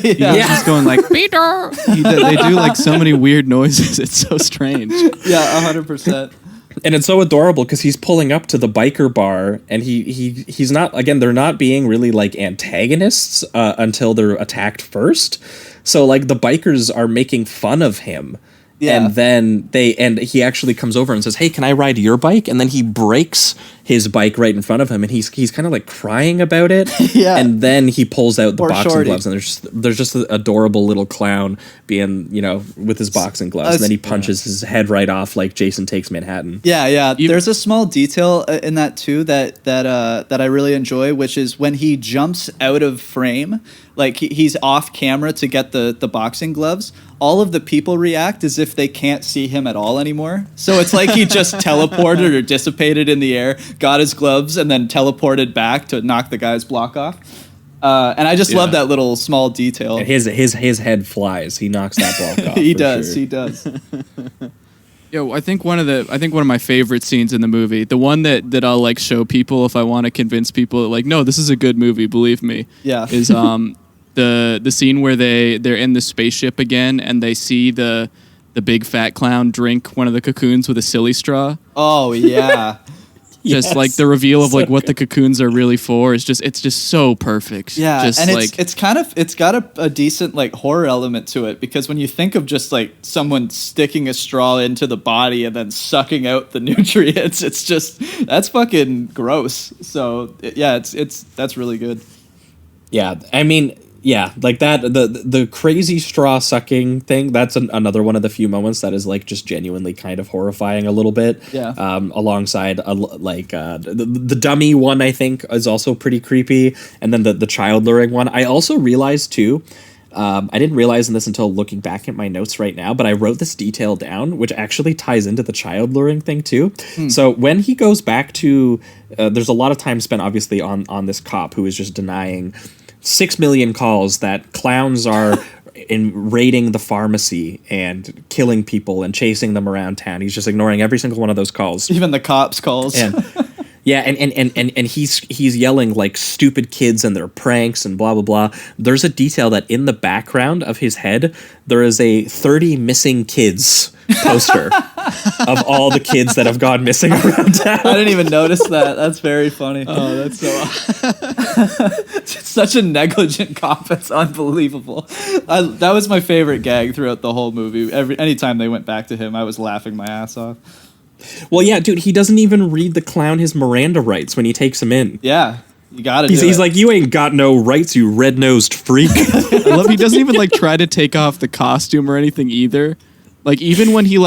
He's just going like Peter. They do like so many weird noises. It's so strange. Yeah, 100%. And it's so adorable because he's pulling up to the biker bar, and he's not, again, they're not being really like antagonists until they're attacked first. So like the bikers are making fun of him. Yeah. And then he actually comes over and says, "Hey, can I ride your bike?" And then he breaks his bike right in front of him, and he's kind of like crying about it. Yeah. And then he pulls out the Poor boxing Shorty. gloves, and there's just an adorable little clown being, with his boxing gloves. And then he punches his head right off like Jason Takes Manhattan. Yeah. There's a small detail in that too that I really enjoy, which is when he jumps out of frame, like he's off camera to get the boxing gloves. All of the people react as if they can't see him at all anymore. So it's like he just teleported or dissipated in the air, got his gloves, and then teleported back to knock the guy's block off. And I just love that little small detail. And his head flies. He knocks that block off. He for does. sure. He does. Yo, I think one of my favorite scenes in the movie, the one that I'll like show people if I want to convince people that, like, no, this is a good movie, believe me. Yeah. Is the scene where they're in the spaceship again and they see the big fat clown drink one of the cocoons with a silly straw. Oh yeah. Just Yes. like the reveal of So like what the good. cocoons are really for is it's just so perfect. Yeah, just and like it's got a decent like horror element to it, because when you think of just like someone sticking a straw into the body and then sucking out the nutrients, it's just that's fucking gross. So that's really good. Yeah, I mean, yeah, like that, the crazy straw sucking thing, that's another one of the few moments that is like just genuinely kind of horrifying a little bit. Yeah. Alongside the dummy one, I think, is also pretty creepy, and then the child luring one. I also realized too, I didn't realize this until looking back at my notes right now, but I wrote this detail down, which actually ties into the child luring thing too. So when he goes back to, there's a lot of time spent obviously on this cop who is just denying 6 million calls that clowns are raiding the pharmacy and killing people and chasing them around town. He's just ignoring every single one of those calls. Even the cops' calls. And yeah, and he's yelling like stupid kids and their pranks and blah blah blah. There's a detail that in the background of his head there is a 30 missing kids poster of all the kids that have gone missing around town. I didn't even notice that. That's very funny. Oh, that's so. It's such a negligent cop. It's unbelievable. That was my favorite gag throughout the whole movie. Anytime they went back to him, I was laughing my ass off. Well, yeah, dude, he doesn't even read the clown his Miranda rights when he takes him in. Yeah, you gotta He's like, you ain't got no rights, you red-nosed freak. I love he doesn't even like try to take off the costume or anything either. Like even when he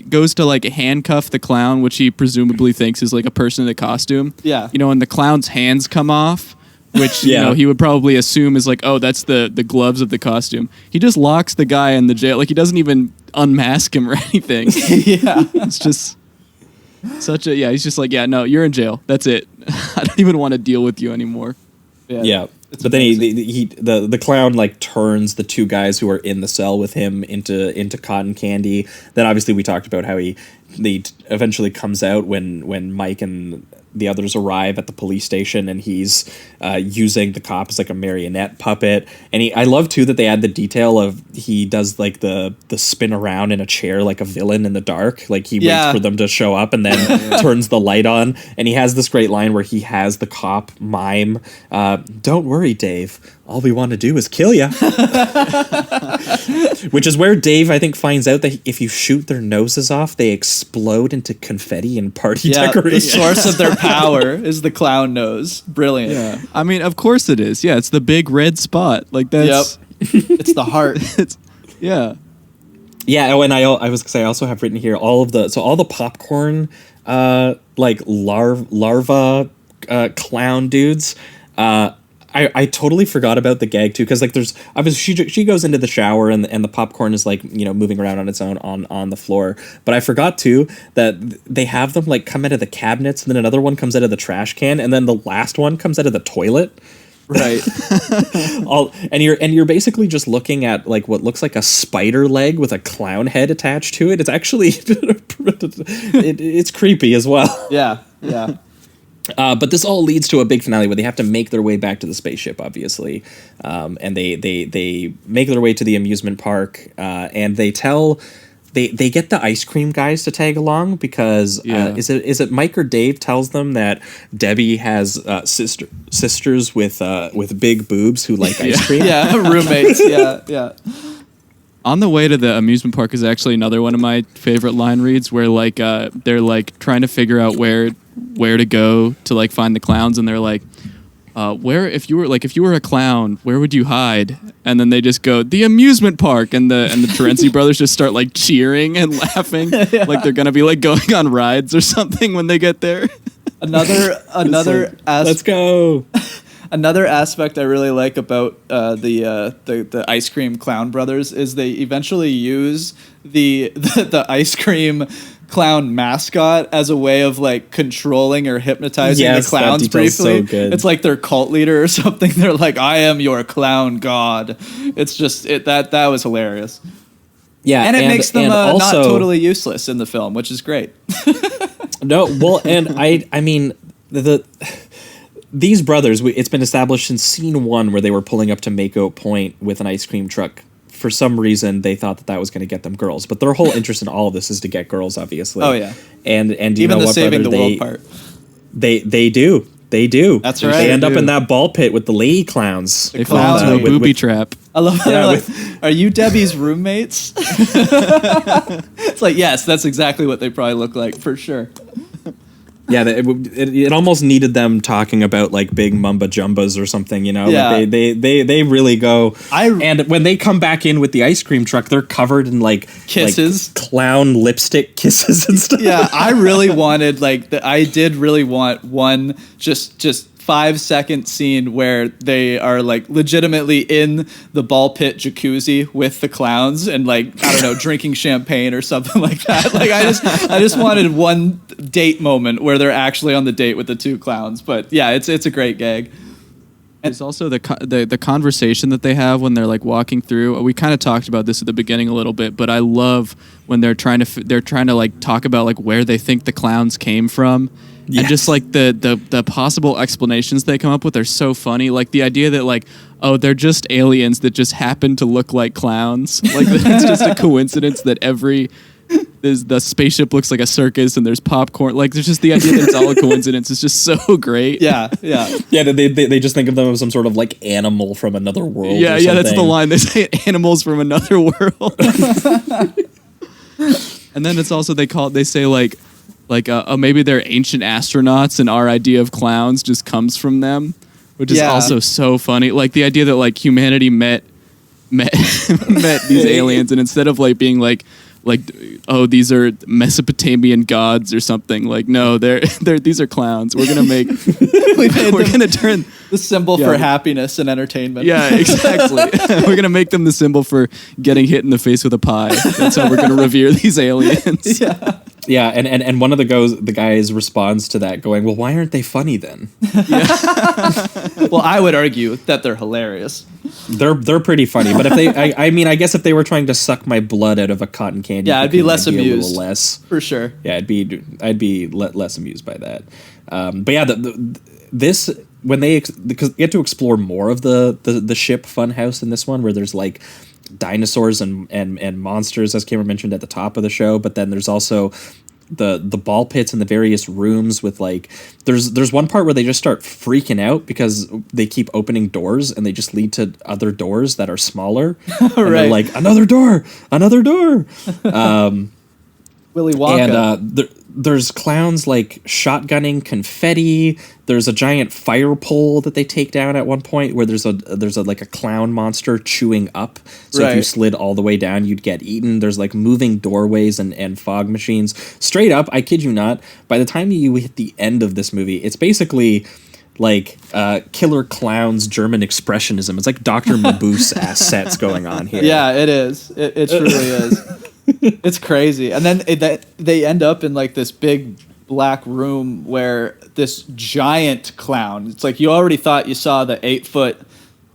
goes to like handcuff the clown, which he presumably thinks is like a person in a costume. Yeah. You know, and the clown's hands come off, which you know he would probably assume is like, oh, that's the gloves of the costume. He just locks the guy in the jail. Like he doesn't even unmask him or anything. Yeah. It's just he's just like, yeah, no, you're in jail. That's it. I don't even want to deal with you anymore. Yeah. But then the clown like turns the two guys who are in the cell with him into cotton candy. Then obviously we talked about how he eventually comes out when Mike and the others arrive at the police station, and he's using the cop as like a marionette puppet. And I love too that they add the detail of he does like the spin around in a chair like a villain in the dark. Like he waits for them to show up and then turns the light on. And he has this great line where he has the cop mime, "Don't worry, Dave. All we want to do is kill you." Which is where Dave, I think, finds out that if you shoot their noses off, they explode into confetti and party decorations. The source of their power is the clown nose. Brilliant. Yeah. I mean, of course it is. Yeah, it's the big red spot. Like that's it's the heart. Yeah. Yeah, oh, and I was gonna say I also have written here all the popcorn like larva clown dudes. I totally forgot about the gag too, because like there's obviously she goes into the shower and the popcorn is like, you know, moving around on its own on the floor. But I forgot too that they have them like come out of the cabinets, and then another one comes out of the trash can, and then the last one comes out of the toilet. Right. and you're basically just looking at like what looks like a spider leg with a clown head attached to it. It's actually it's creepy as well. Yeah. But this all leads to a big finale where they have to make their way back to the spaceship, obviously, and they make their way to the amusement park, and they get the ice cream guys to tag along because is it Mike or Dave tells them that Debbie has sisters with big boobs who like ice cream? Yeah, roommates. Yeah. On the way to the amusement park is actually another one of my favorite line reads where like they're like trying to figure out where to go to like find the clowns, and they're like, where if you were a clown, where would you hide? And then they just go, the amusement park, and the Terenzi brothers just start like cheering and laughing like they're gonna be like going on rides or something when they get there. Another let's go. Another aspect I really like about the ice cream clown brothers is they eventually use the ice cream clown mascot as a way of like controlling or hypnotizing the clowns briefly. So good. It's like their cult leader or something. They're like, "I am your clown god." It's just that was hilarious. Yeah, and it makes them also, not totally useless in the film, which is great. No, well, and I mean these brothers, it's been established since scene 1 where they were pulling up to Mako Point with an ice cream truck. For some reason, they thought that was going to get them girls. But their whole interest in all of this is to get girls, obviously. Oh, yeah. And you even know the what, saving brother? the world part. They do. That's right. They end up in that ball pit with the lady clowns. They fall into a booby trap. I love how they're like, "Are you Debbie's roommates?" It's like, yes, that's exactly what they probably look like, for sure. Yeah, it almost needed them talking about like big mumba jumbas or something, you know. Yeah. Like they really go. And when they come back in with the ice cream truck, they're covered in like kisses, like clown lipstick kisses and stuff. Yeah, I really wanted I did really want one just 5-second scene where they are like legitimately in the ball pit jacuzzi with the clowns and like, I don't know, drinking champagne or something like that. Like I just wanted one date moment where they're actually on the date with the two clowns. But yeah, it's a great gag. There's also the conversation that they have when they're like walking through. We kind of talked about this at the beginning a little bit, but I love when they're trying to like talk about like where they think the clowns came from. Yes. And just like the possible explanations they come up with are so funny. Like the idea that like, oh, they're just aliens that just happen to look like clowns. Like it's just a coincidence that the spaceship looks like a circus and there's popcorn. Like there's just the idea that it's all a coincidence. It's just so great. Yeah. They just think of them as some sort of like animal from another world. Yeah, that's the line. They say animals from another world. And then it's also they say like maybe they're ancient astronauts and our idea of clowns just comes from them, which is also so funny. Like the idea that like humanity met these aliens, and instead of like being like oh, these are Mesopotamian gods or something, like no, they're these are clowns. We're gonna turn the symbol for happiness and entertainment. Yeah, exactly. We're gonna make them the symbol for getting hit in the face with a pie. That's how we're gonna revere these aliens. Yeah, and one of the guys responds to that going, well, why aren't they funny then? Well, I would argue that they're hilarious. They're pretty funny, but if they, I guess if they were trying to suck my blood out of a cotton candy, I'd be less amused. A little less, for sure. Yeah, I'd be less amused by that. But yeah, this when because you get to explore more of the ship funhouse in this one, where there's like dinosaurs and monsters, as Cameron mentioned at the top of the show, but then there's also the ball pits and the various rooms with like there's one part where they just start freaking out because they keep opening doors and they just lead to other doors that are smaller. And they're like, another door. Willy Wonka. And there's clowns like shotgunning confetti. There's a giant fire pole that they take down at one point where there's a like a clown monster chewing up. So if you slid all the way down, you'd get eaten. There's like moving doorways and fog machines. Straight up, I kid you not, by the time you hit the end of this movie, it's basically like Killer Clowns German expressionism. It's like Dr. Mabuse ass sets going on here. Yeah, it is. It truly is. It's crazy. And then they end up in like this big black room where this giant clown, it's like you already thought you saw the 8-foot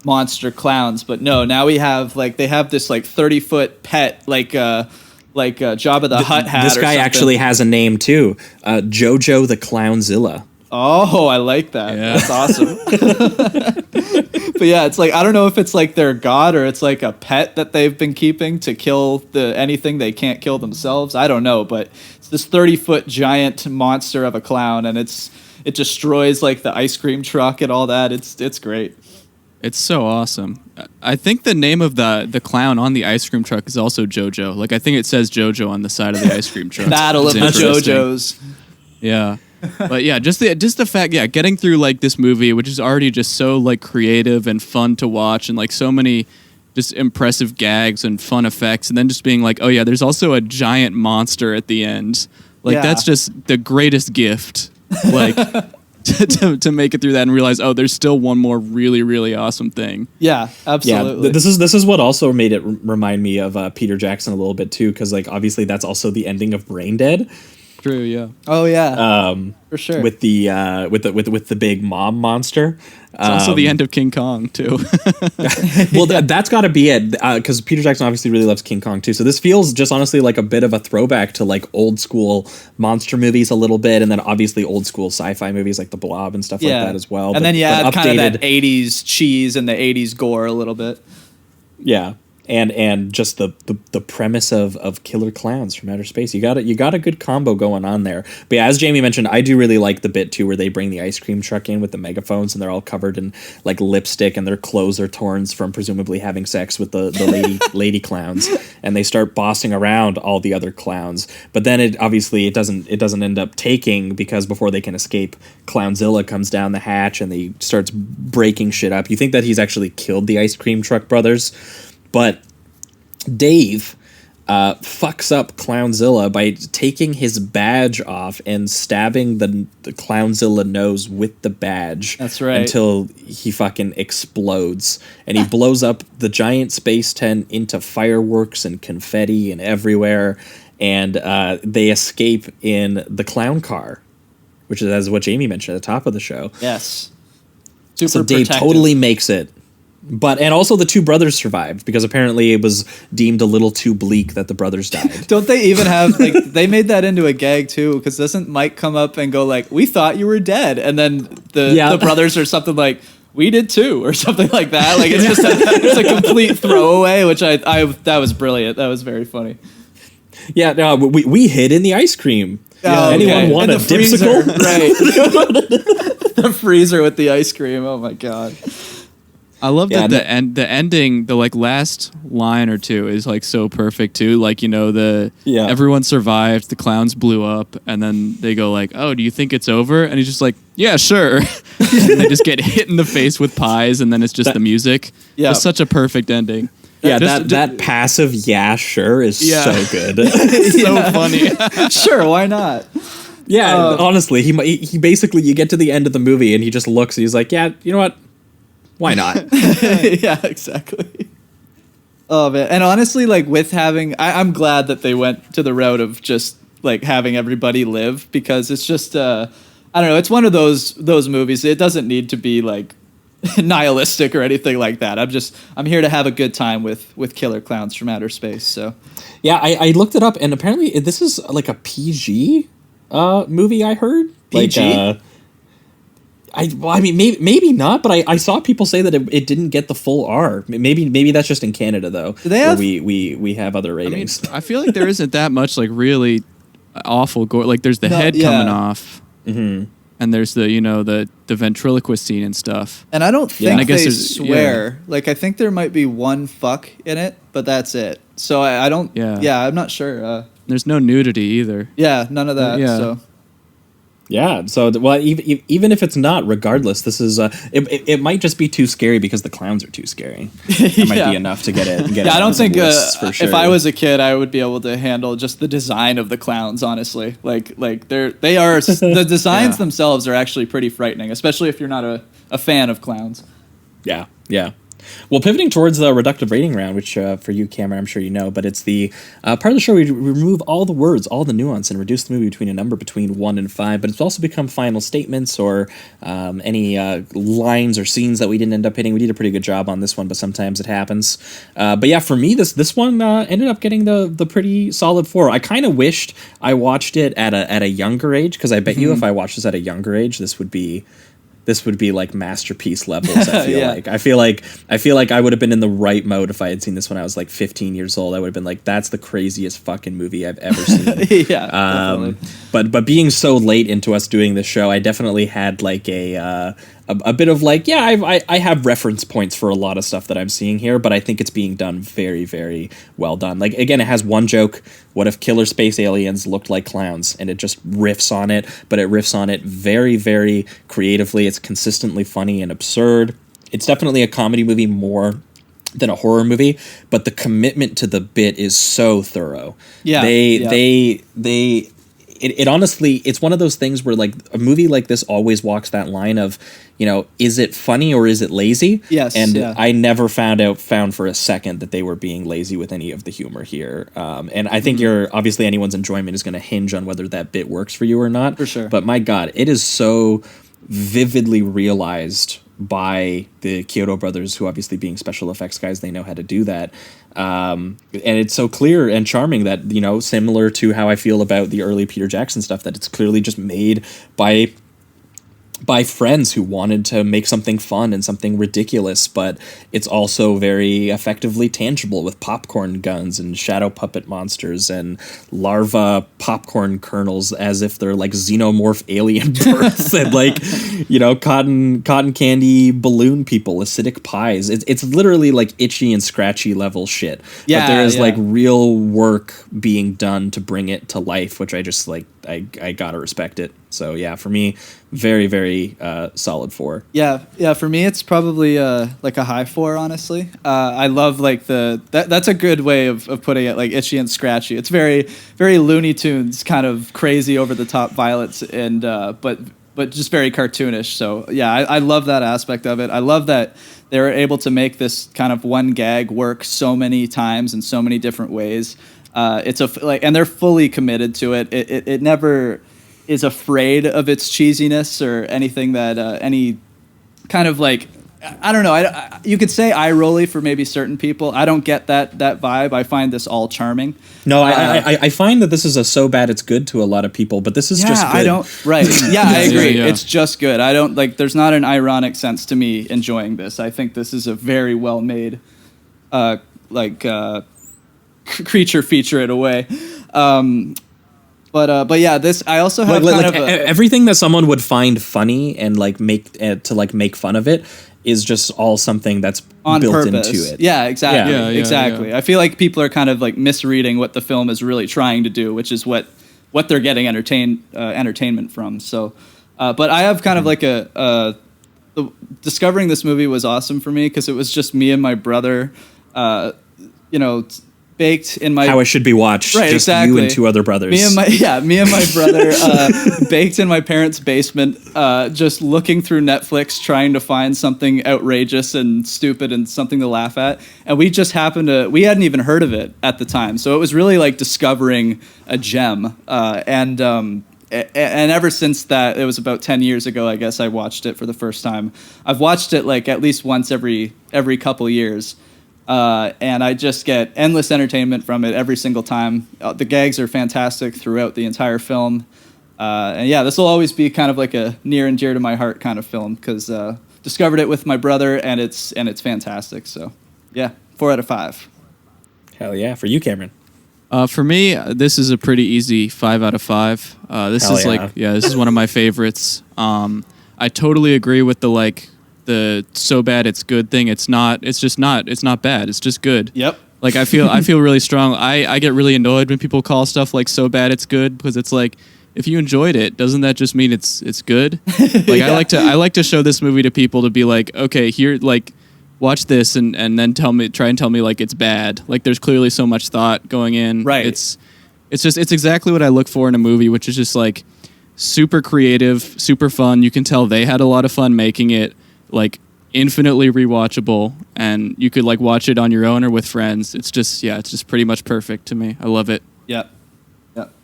monster clowns, but no, now we have like, they have this like 30-foot pet, like Jabba the Hutt hat. This guy actually has a name too. Jojo the Clownzilla. Oh, I like that. Yeah. That's awesome. But yeah, it's like, I don't know if it's like their god or it's like a pet that they've been keeping to kill anything they can't kill themselves. I don't know, but it's this 30-foot giant monster of a clown, and it destroys like the ice cream truck and all that. It's great. It's so awesome. I think the name of the clown on the ice cream truck is also Jojo. Like I think it says Jojo on the side of the ice cream truck. Battle of the JoJos. Yeah. But yeah, just the fact, getting through like this movie, which is already just so like creative and fun to watch, and like so many just impressive gags and fun effects, and then just being like, oh yeah, there's also a giant monster at the end. Like that's just the greatest gift. Like to make it through that and realize, oh, there's still one more really, really awesome thing. Yeah, absolutely. Yeah, this is what also made it remind me of Peter Jackson a little bit too, because like obviously that's also the ending of Brain Dead. True, yeah. Oh yeah. For sure. With the big mom monster. It's also the end of King Kong too. Well, that's got to be it, because Peter Jackson obviously really loves King Kong too. So this feels just honestly like a bit of a throwback to like old school monster movies a little bit, and then obviously old school sci-fi movies like The Blob and stuff like that as well. And then kind of that 80s cheese and the 80s gore a little bit. Yeah. And just the premise of killer clowns from outer space. You got a good combo going on there. But yeah, as Jamie mentioned, I do really like the bit too where they bring the ice cream truck in with the megaphones and they're all covered in like lipstick and their clothes are torn from presumably having sex with the lady clowns, and they start bossing around all the other clowns. But then it doesn't end up taking, because before they can escape, Clownzilla comes down the hatch and he starts breaking shit up. You think that he's actually killed the ice cream truck brothers. But Dave, fucks up Clownzilla by taking his badge off and stabbing the Clownzilla nose with the badge. That's right. Until he fucking explodes. And he blows up the giant space tent into fireworks and confetti and everywhere. And they escape in the clown car, which is as what Jamie mentioned at the top of the show. Yes. So Dave totally makes it. And also the two brothers survived because apparently it was deemed a little too bleak that the brothers died. Don't they even have, like, they made that into a gag too, because doesn't Mike come up and go like, we thought you were dead, and then the brothers or something like, we did too, or something like that. Like, it's just it's a complete throwaway, which I that was brilliant. That was very funny. Yeah, no, we hid in the ice cream. Oh, anyone want a dipsicle? Right. The freezer with the ice cream. Oh my god. I love that the ending, the like last line or two is like so perfect too. Like, you know, everyone survived, the clowns blew up, and then they go like, "Oh, do you think it's over?" And he's just like, "Yeah, sure." And they just get hit in the face with pies, and then it's just the music. Yeah, it's such a perfect ending. Yeah, that passive "yeah, sure" is so good. It's so funny. Sure, why not? Yeah, honestly, he basically, you get to the end of the movie and he just looks and he's like, "Yeah, you know what? Why not?" Yeah, exactly. Oh man, and honestly, like with having, I'm glad that they went to the route of just like having everybody live, because it's just, I don't know, it's one of those movies. It doesn't need to be like nihilistic or anything like that. I'm here to have a good time with Killer Clowns from Outer Space. So, yeah, I looked it up and apparently this is like a PG movie. I heard PG. I mean, maybe not, but I saw people say that it didn't get the full R. Maybe that's just in Canada though. Do they have? We have other ratings. I feel like there isn't that much like really awful gore. Like there's the head coming off, and there's the ventriloquist scene and stuff. And I don't think they swear. Yeah. Like I think there might be one fuck in it, but that's it. So I don't. Yeah, I'm not sure. There's no nudity either. Yeah, none of that. Yeah. So. Yeah, so even if it's not, regardless, this is it might just be too scary because the clowns are too scary. It might be enough to get it. Yeah, I don't think for sure. If I was a kid, I would be able to handle just the design of the clowns. Honestly, like they are the designs themselves are actually pretty frightening, especially if you're not a fan of clowns. Yeah. Well, pivoting towards the reductive rating round, which for you, Cameron, I'm sure you know, but it's the part of the show where we remove all the words, all the nuance, and reduce the movie between a number between 1 and 5. But it's also become final statements or any lines or scenes that we didn't end up hitting. We did a pretty good job on this one, but sometimes it happens. But yeah, for me, this one ended up getting the pretty solid 4. I kind of wished I watched it at a younger age, because I bet you if I watched this at a younger age, this would be like masterpiece levels. I feel like I would have been in the right mode if I had seen this when I was like 15 years old. I would have been like, that's the craziest fucking movie I've ever seen. Definitely. But being so late into us doing this show, I definitely had like a bit of like, I have reference points for a lot of stuff that I'm seeing here, but I think it's being done very, very well done. Like, again, it has one joke. What if killer space aliens looked like clowns? And it just riffs on it, but it riffs on it very, very creatively. It's consistently funny and absurd. It's definitely a comedy movie more than a horror movie, but the commitment to the bit is so thorough. Yeah. It honestly, it's one of those things where like a movie like this always walks that line of, is it funny or is it lazy? Yes. And I never found for a second that they were being lazy with any of the humor here. And I think obviously anyone's enjoyment is going to hinge on whether that bit works for you or not. For sure. But my God, it is so vividly realized by the Kyoto brothers, who obviously being special effects guys, they know how to do that. And it's so clear and charming that, similar to how I feel about the early Peter Jackson stuff, that it's clearly just made by friends who wanted to make something fun and something ridiculous, but it's also very effectively tangible with popcorn guns and shadow puppet monsters and larva popcorn kernels as if they're like xenomorph alien birds and like, cotton candy balloon people, acidic pies. It's literally like itchy and scratchy level shit. Yeah, but there is like real work being done to bring it to life, which I just like, I gotta respect it. So yeah, for me, very, very solid 4. Yeah. For me, it's probably like a high 4. Honestly, I love like that's a good way of putting it. Like itchy and scratchy. It's very, very Looney Tunes kind of crazy, over the top violence, and but just very cartoonish. So yeah, I love that aspect of it. I love that they were able to make this kind of one gag work so many times in so many different ways. And they're fully committed to it. It never is afraid of its cheesiness or anything that any kind of like, I don't know. You could say eye rolly for maybe certain people. I don't get that vibe. I find this all charming. No, I find that this is a so bad it's good to a lot of people, but this is just good. I don't. Right. Yeah, I agree. Yeah. It's just good. I don't like. There's not an ironic sense to me enjoying this. I think this is a very well made, creature feature in a way. But yeah, this I also have everything that someone would find funny and like make make fun of it is just all something that's on built purpose. into it. Yeah, exactly. Yeah, exactly. yeah. I feel like people are kind of like misreading what the film is really trying to do, which is what they're getting entertainment from. So, but I have kind of like discovering this movie was awesome for me because it was just me and my brother, baked in my How it should be watched. Right, just exactly. You and 2 other brothers. Me and my brother baked in my parents' basement, just looking through Netflix, trying to find something outrageous and stupid and something to laugh at. And we just we hadn't even heard of it at the time. So it was really like discovering a gem. And ever since that, it was about 10 years ago, I guess, I watched it for the first time. I've watched it like at least once every couple years. And I just get endless entertainment from it every single time. The gags are fantastic throughout the entire film. And yeah, this will always be kind of like a near and dear to my heart kind of film because discovered it with my brother and it's fantastic. So yeah, 4 out of 5. Hell yeah. For you, Cameron. For me, this is a pretty easy 5 out of 5. This Hell is yeah. this is one of my favorites. I totally agree with the so bad it's good thing. It's not bad. It's just good. Yep. Like I feel really strong. I get really annoyed when people call stuff like so bad it's good because it's like if you enjoyed it, doesn't that just mean it's good? Like yeah. I like to show this movie to people to be like, okay, here like watch this and then try and tell me like it's bad. Like there's clearly so much thought going in. Right. It's exactly what I look for in a movie, which is just like super creative, super fun. You can tell they had a lot of fun making it. Like infinitely rewatchable, and you could like watch it on your own or with friends. It's just pretty much perfect to me. I love it. Yep.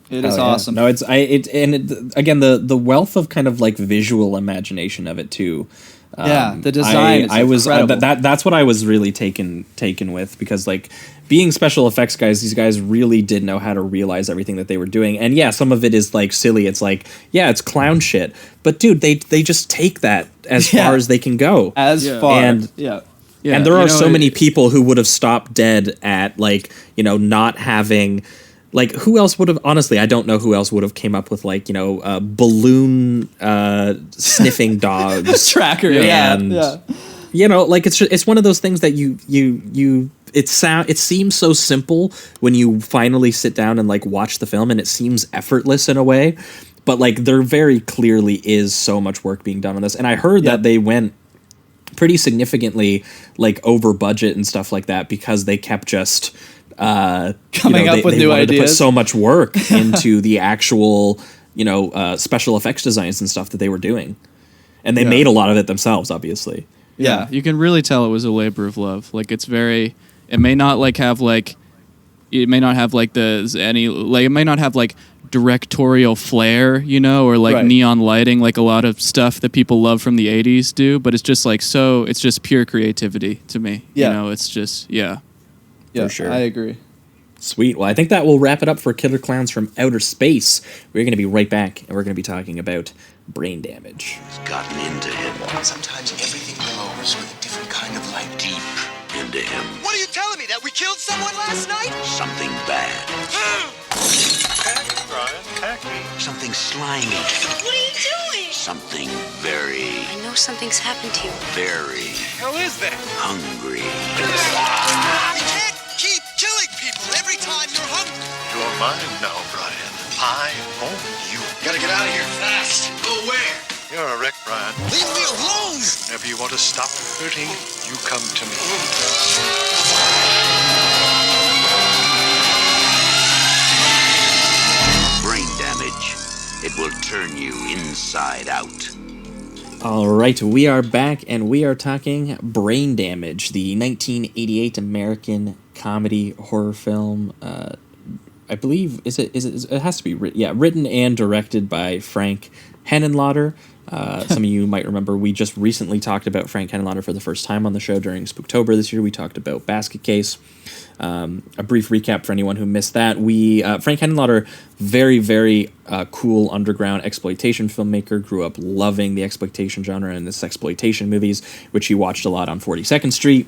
It is awesome. No, again the wealth of kind of like visual imagination of it too. The design is incredible. That's what I was really taken with because like being special effects guys, these guys really did know how to realize everything that they were doing. And yeah, some of it is like silly. It's like, yeah, it's clown shit. But dude, they just take that as far as they can go. And there are so many people who would have stopped dead at like, not having like who else would have honestly, I don't know who else would have came up with like, balloon sniffing dogs. Tracker, and like it's one of those things that it seems so simple when you finally sit down and like watch the film and it seems effortless in a way, but like there very clearly is so much work being done on this. And I heard that they went pretty significantly like over budget and stuff like that because they kept just coming up with new ideas. To put so much work into the actual special effects designs and stuff that they were doing, and they made a lot of it themselves, obviously. Yeah, you can really tell it was a labor of love. Like it may not have directorial flair, or like neon lighting, like a lot of stuff that people love from the 80s do, but it's just like it's just pure creativity to me. It's just for sure. I agree. Sweet. Well, I think that will wrap it up for Killer Clowns from Outer Space. We're going to be right back, and we're going to be talking about brain damage. It's gotten into him. Sometimes everything glows with a different kind of light deep into him. What are you telling me? That we killed someone last night? Something bad. Tacky. Something slimy. What are you doing? Something very, I know something's happened to you. very Hell is that? hungry. You can't keep killing people every time you're hungry. You're mine now, Brian. I own you. Gotta get out of here fast. Go where? You're a wreck, Brian. Leave me alone! Whenever you want to stop hurting, you come to me. Brain damage. It will turn you inside out. All right, we are back, and we are talking Brain Damage, the 1988 American comedy horror film. I believe it has to be written and directed by Frank Henenlotter. Some of you might remember we just recently talked about Frank Henenlotter for the first time on the show during Spooktober this year. We talked about Basket Case. A brief recap for anyone who missed that. Frank Henenlotter, very, very cool underground exploitation filmmaker, grew up loving the exploitation genre and this exploitation movies, which he watched a lot on 42nd Street.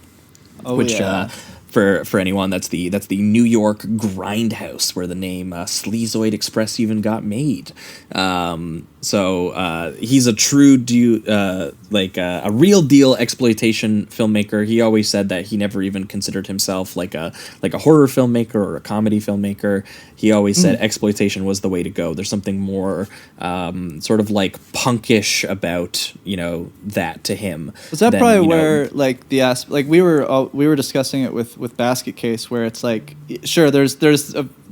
For anyone, that's the New York grindhouse where the name Sleazoid Express even got made. So he's a true a real deal exploitation filmmaker. He always said that he never even considered himself like a horror filmmaker or a comedy filmmaker. He always said exploitation was the way to go. There's something more sort of like punkish about that to him. Was that probably where like we were discussing it with Basket Case, where it's like, sure, there's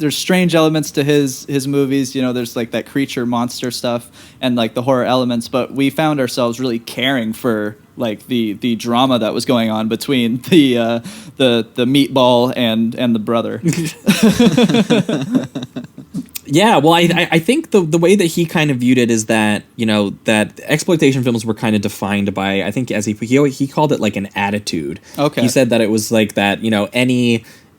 strange elements to his movies. There's like that creature monster stuff and like the horror elements, but we found ourselves really caring for like the drama that was going on between the meatball and the brother. Yeah, well, I think the way that he kind of viewed it is that that exploitation films were kind of defined by, I think, as he called it, like an attitude. Okay. He said that it was like that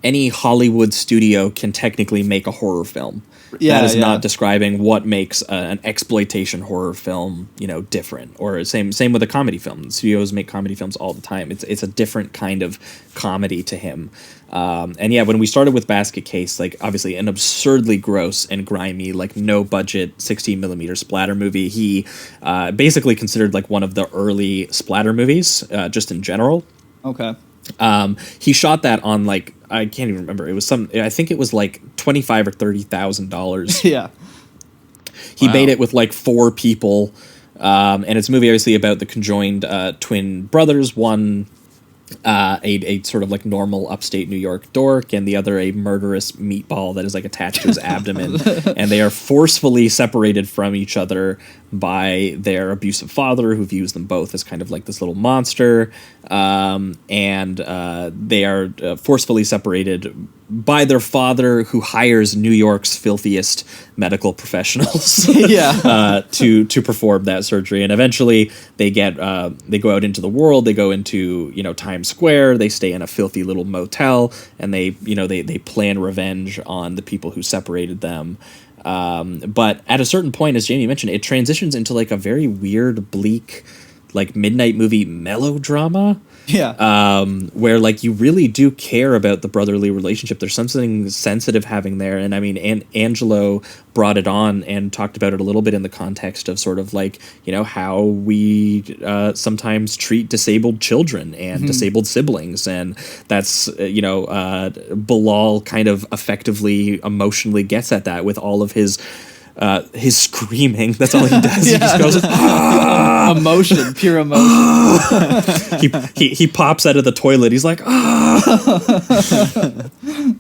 any Hollywood studio can technically make a horror film. Yeah, that is not describing what makes an exploitation horror film, different. Or same with a comedy film. Studios make comedy films all the time. It's a different kind of comedy to him. And yeah, when we started with Basket Case, like obviously an absurdly gross and grimy, like no budget 16mm splatter movie. He basically considered like one of the early splatter movies, just in general. Okay. He shot that on like, I can't even remember. It was I think it was like $25,000 or $30,000. Yeah. He made it with like 4 people. And it's a movie obviously about the conjoined twin brothers. One a sort of like normal upstate New York dork, and the other a murderous meatball that is like attached to his abdomen. And they are forcefully separated from each other by their abusive father, who views them both as kind of like this little monster. And they are forcefully separated by their father, who hires New York's filthiest medical professionals to perform that surgery. And eventually they go out into the world. They go into Times Square. They stay in a filthy little motel, and they plan revenge on the people who separated them. But at a certain point, as Jamie mentioned, it transitions into like a very weird, bleak, like midnight movie melodrama. Yeah. Where like you really do care about the brotherly relationship. There's something sensitive having there. And I mean, Angelo brought it on and talked about it a little bit in the context of sort of like, how we sometimes treat disabled children and disabled siblings. And that's, Bilal kind of effectively emotionally gets at that with all of his screaming. That's all he does. He just goes, emotion, pure emotion. he pops out of the toilet. He's like,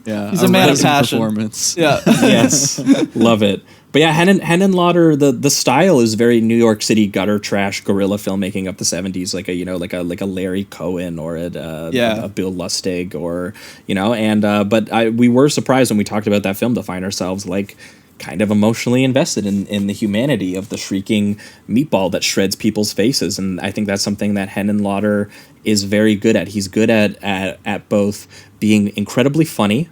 yeah, he's a man of passion. Performance. Yeah, yes, love it. But yeah, Henenlotter, the style is very New York City gutter trash guerrilla filmmaking of the 70s, like a Larry Cohen or a Bill Lustig, or but we were surprised when we talked about that film to find ourselves like kind of emotionally invested in the humanity of the shrieking meatball that shreds people's faces. And I think that's something that Henenlotter is very good at. He's good at both being incredibly funny,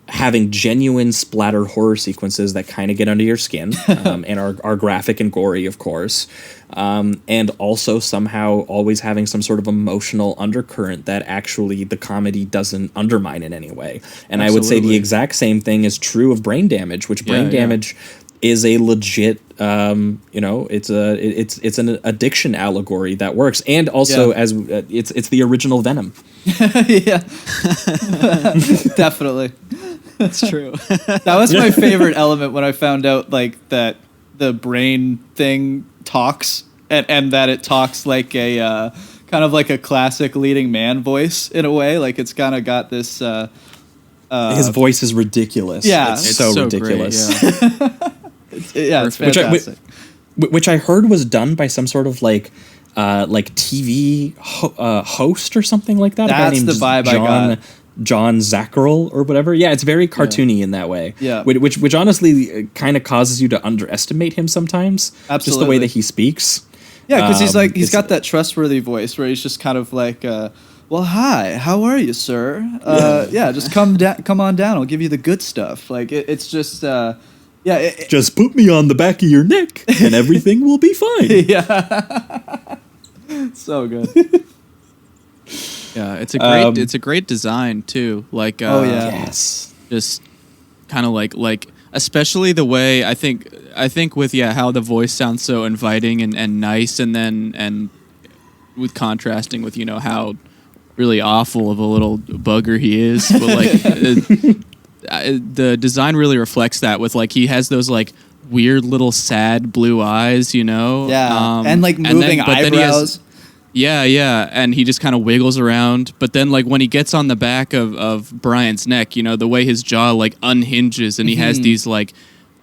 having genuine splatter horror sequences that kind of get under your skin and are graphic and gory, of course, and also somehow always having some sort of emotional undercurrent that actually the comedy doesn't undermine in any way. And absolutely. I would say the exact same thing is true of Brain Damage, which Brain Damage is a legit, it's an addiction allegory that works, and also as it's the original Venom. Yeah, definitely. That's true. That was my favorite element when I found out like that the brain thing talks and that it talks like a kind of like a classic leading man voice in a way. Like it's kind of got this. His voice is ridiculous. Yeah, it's so ridiculous. Great, yeah. It's fantastic. Which I heard was done by some sort of like TV host or something like that. That's the vibe I got. John Zackerl or whatever. Yeah, it's very cartoony in that way. Yeah. Which honestly kind of causes you to underestimate him sometimes. Absolutely. Just the way that he speaks. Yeah, because he's got that trustworthy voice where he's just kind of like, well, hi, how are you, sir? Yeah, just come on down. I'll give you the good stuff. Like it's just, just put me on the back of your neck and everything will be fine. Yeah, so good. Yeah, it's a great design too. Like, yes, just kind of like especially the way I think with how the voice sounds so inviting and nice, and with contrasting with how really awful of a little bugger he is, but like the design really reflects that with like he has those like weird little sad blue eyes, Yeah, and like moving eyebrows. Yeah, and he just kind of wiggles around. But then, like, when he gets on the back of Brian's neck, the way his jaw, like, unhinges and he has these, like,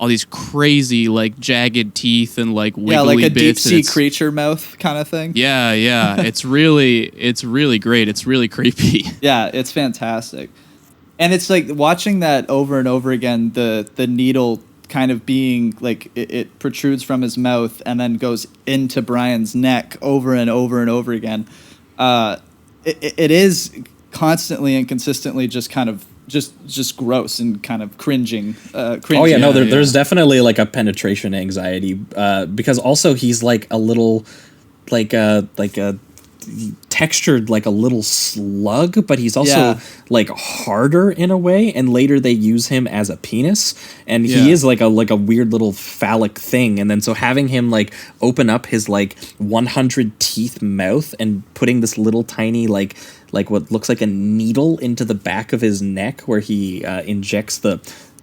all these crazy, like, jagged teeth and, like, wiggly bits. Yeah, like a deep-sea and creature mouth kind of thing. Yeah. It's really great. It's really creepy. Yeah, it's fantastic. And it's, like, watching that over and over again, the needle kind of being like it protrudes from his mouth and then goes into Brian's neck over and over and over again. It is constantly and consistently just kind of just gross and kind of cringing. Oh yeah, no, there's definitely like a penetration anxiety because also he's like a little like a textured like a little slug, but he's also like harder in a way, and later they use him as a penis, and he is like a weird little phallic thing, and then so having him like open up his like 100 teeth mouth and putting this little tiny like what looks like a needle into the back of his neck where he injects the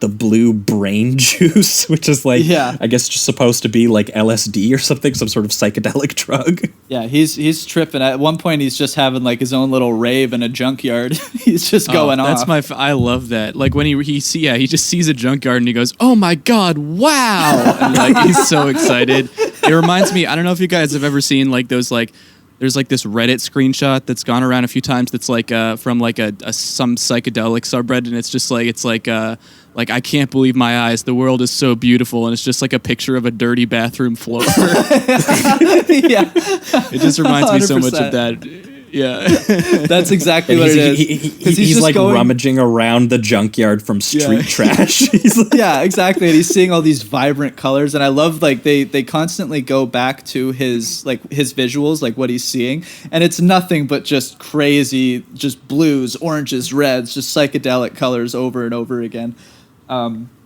blue brain juice, which is like, I guess just supposed to be like LSD or something, some sort of psychedelic drug. Yeah, he's tripping. At one point, he's just having like his own little rave in a junkyard. He's just going off. That's I love that. Like when he just sees a junkyard and he goes, "Oh my god, wow!" And like he's so excited. It reminds me. I don't know if you guys have ever seen like those like. There's like this Reddit screenshot that's gone around a few times. That's like from like some psychedelic subreddit, and it's just like I can't believe my eyes. The world is so beautiful, and it's just like a picture of a dirty bathroom floor. Yeah, it just reminds me so much of that. Yeah, that's exactly what it is. He's like rummaging around the junkyard from street trash. Yeah, exactly. And he's seeing all these vibrant colors, and I love like they constantly go back to his visuals, like what he's seeing, and it's nothing but just crazy, just blues, oranges, reds, just psychedelic colors over and over again.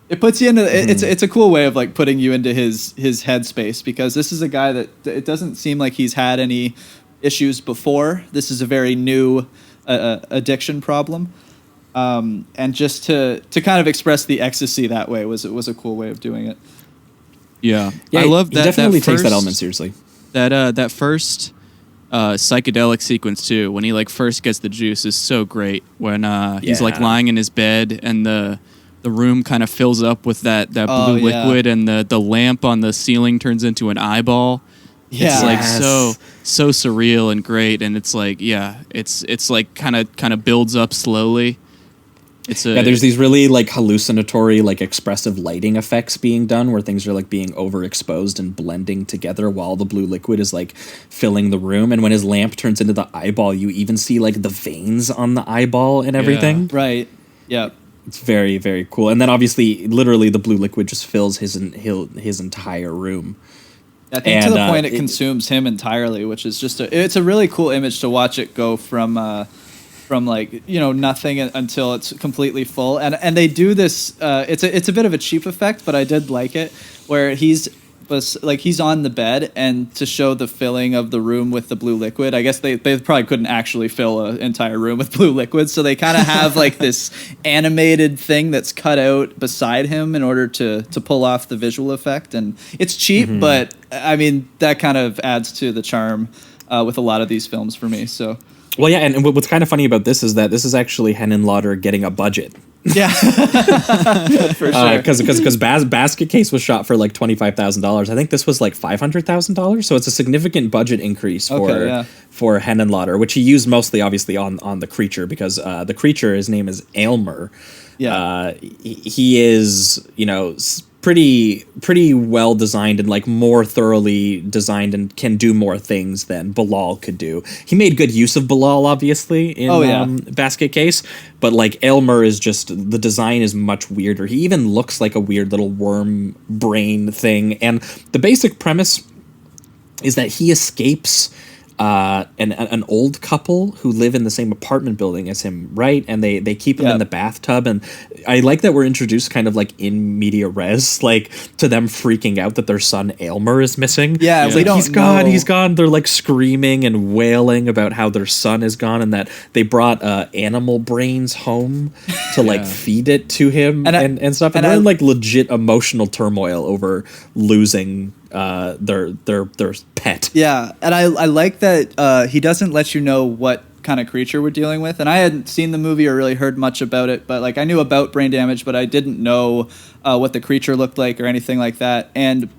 It puts you into it's a cool way of like putting you into his headspace, because this is a guy that it doesn't seem like he's had any issues before. This is a very new addiction problem, and just to kind of express the ecstasy that way was a cool way of doing it. Yeah, I love that. He definitely takes that element seriously. That first psychedelic sequence too, when he like first gets the juice, is so great. When he's like lying in his bed and the room kind of fills up with that blue liquid, and the lamp on the ceiling turns into an eyeball. Yeah. It's like so surreal and great, and it's like it's like kind of builds up slowly. There's these really like hallucinatory, like expressive lighting effects being done where things are like being overexposed and blending together while the blue liquid is like filling the room. And when his lamp turns into the eyeball, you even see like the veins on the eyeball and everything. Yeah. Right. Yeah. It's very, very cool. And then obviously, literally, the blue liquid just fills his entire room. I think to the point it consumes him entirely, which is just it's a really cool image to watch it go from like nothing until it's completely full, and they do this. It's a bit of a cheap effect, but I did like it, where he's was like he's on the bed, and to show the filling of the room with the blue liquid, I guess they probably couldn't actually fill an entire room with blue liquid, so they kind of have like this animated thing that's cut out beside him in order to pull off the visual effect, and it's cheap, but I mean that kind of adds to the charm with a lot of these films for me. So. Well, yeah, and what's kind of funny about this is that this is actually Henenlotter getting a budget. Yeah, for sure. Because Basket Case was shot for like $25,000. I think this was like $500,000. So it's a significant budget increase for Henenlotter, which he used mostly, obviously, on the creature, because the creature, his name is Aylmer. Yeah, he is, pretty well designed and like more thoroughly designed and can do more things than Bilal could do. He made good use of Bilal, obviously, in Basket Case, but like Aylmer is just, the design is much weirder. He even looks like a weird little worm brain thing, and the basic premise is that he escapes an old couple who live in the same apartment building as him, right? And they keep him in the bathtub, and I like that we're introduced kind of like in media res, like to them freaking out that their son Aylmer is missing. Yeah, it's we like don't he's gone. They're like screaming and wailing about how their son is gone, and that they brought animal brains home to like feed it to him and stuff. And they're in like legit emotional turmoil over losing their pet. Yeah, and I like that he doesn't let you know what kind of creature we're dealing with. And I hadn't seen the movie or really heard much about it, but like I knew about brain damage, but I didn't know what the creature looked like or anything like that. And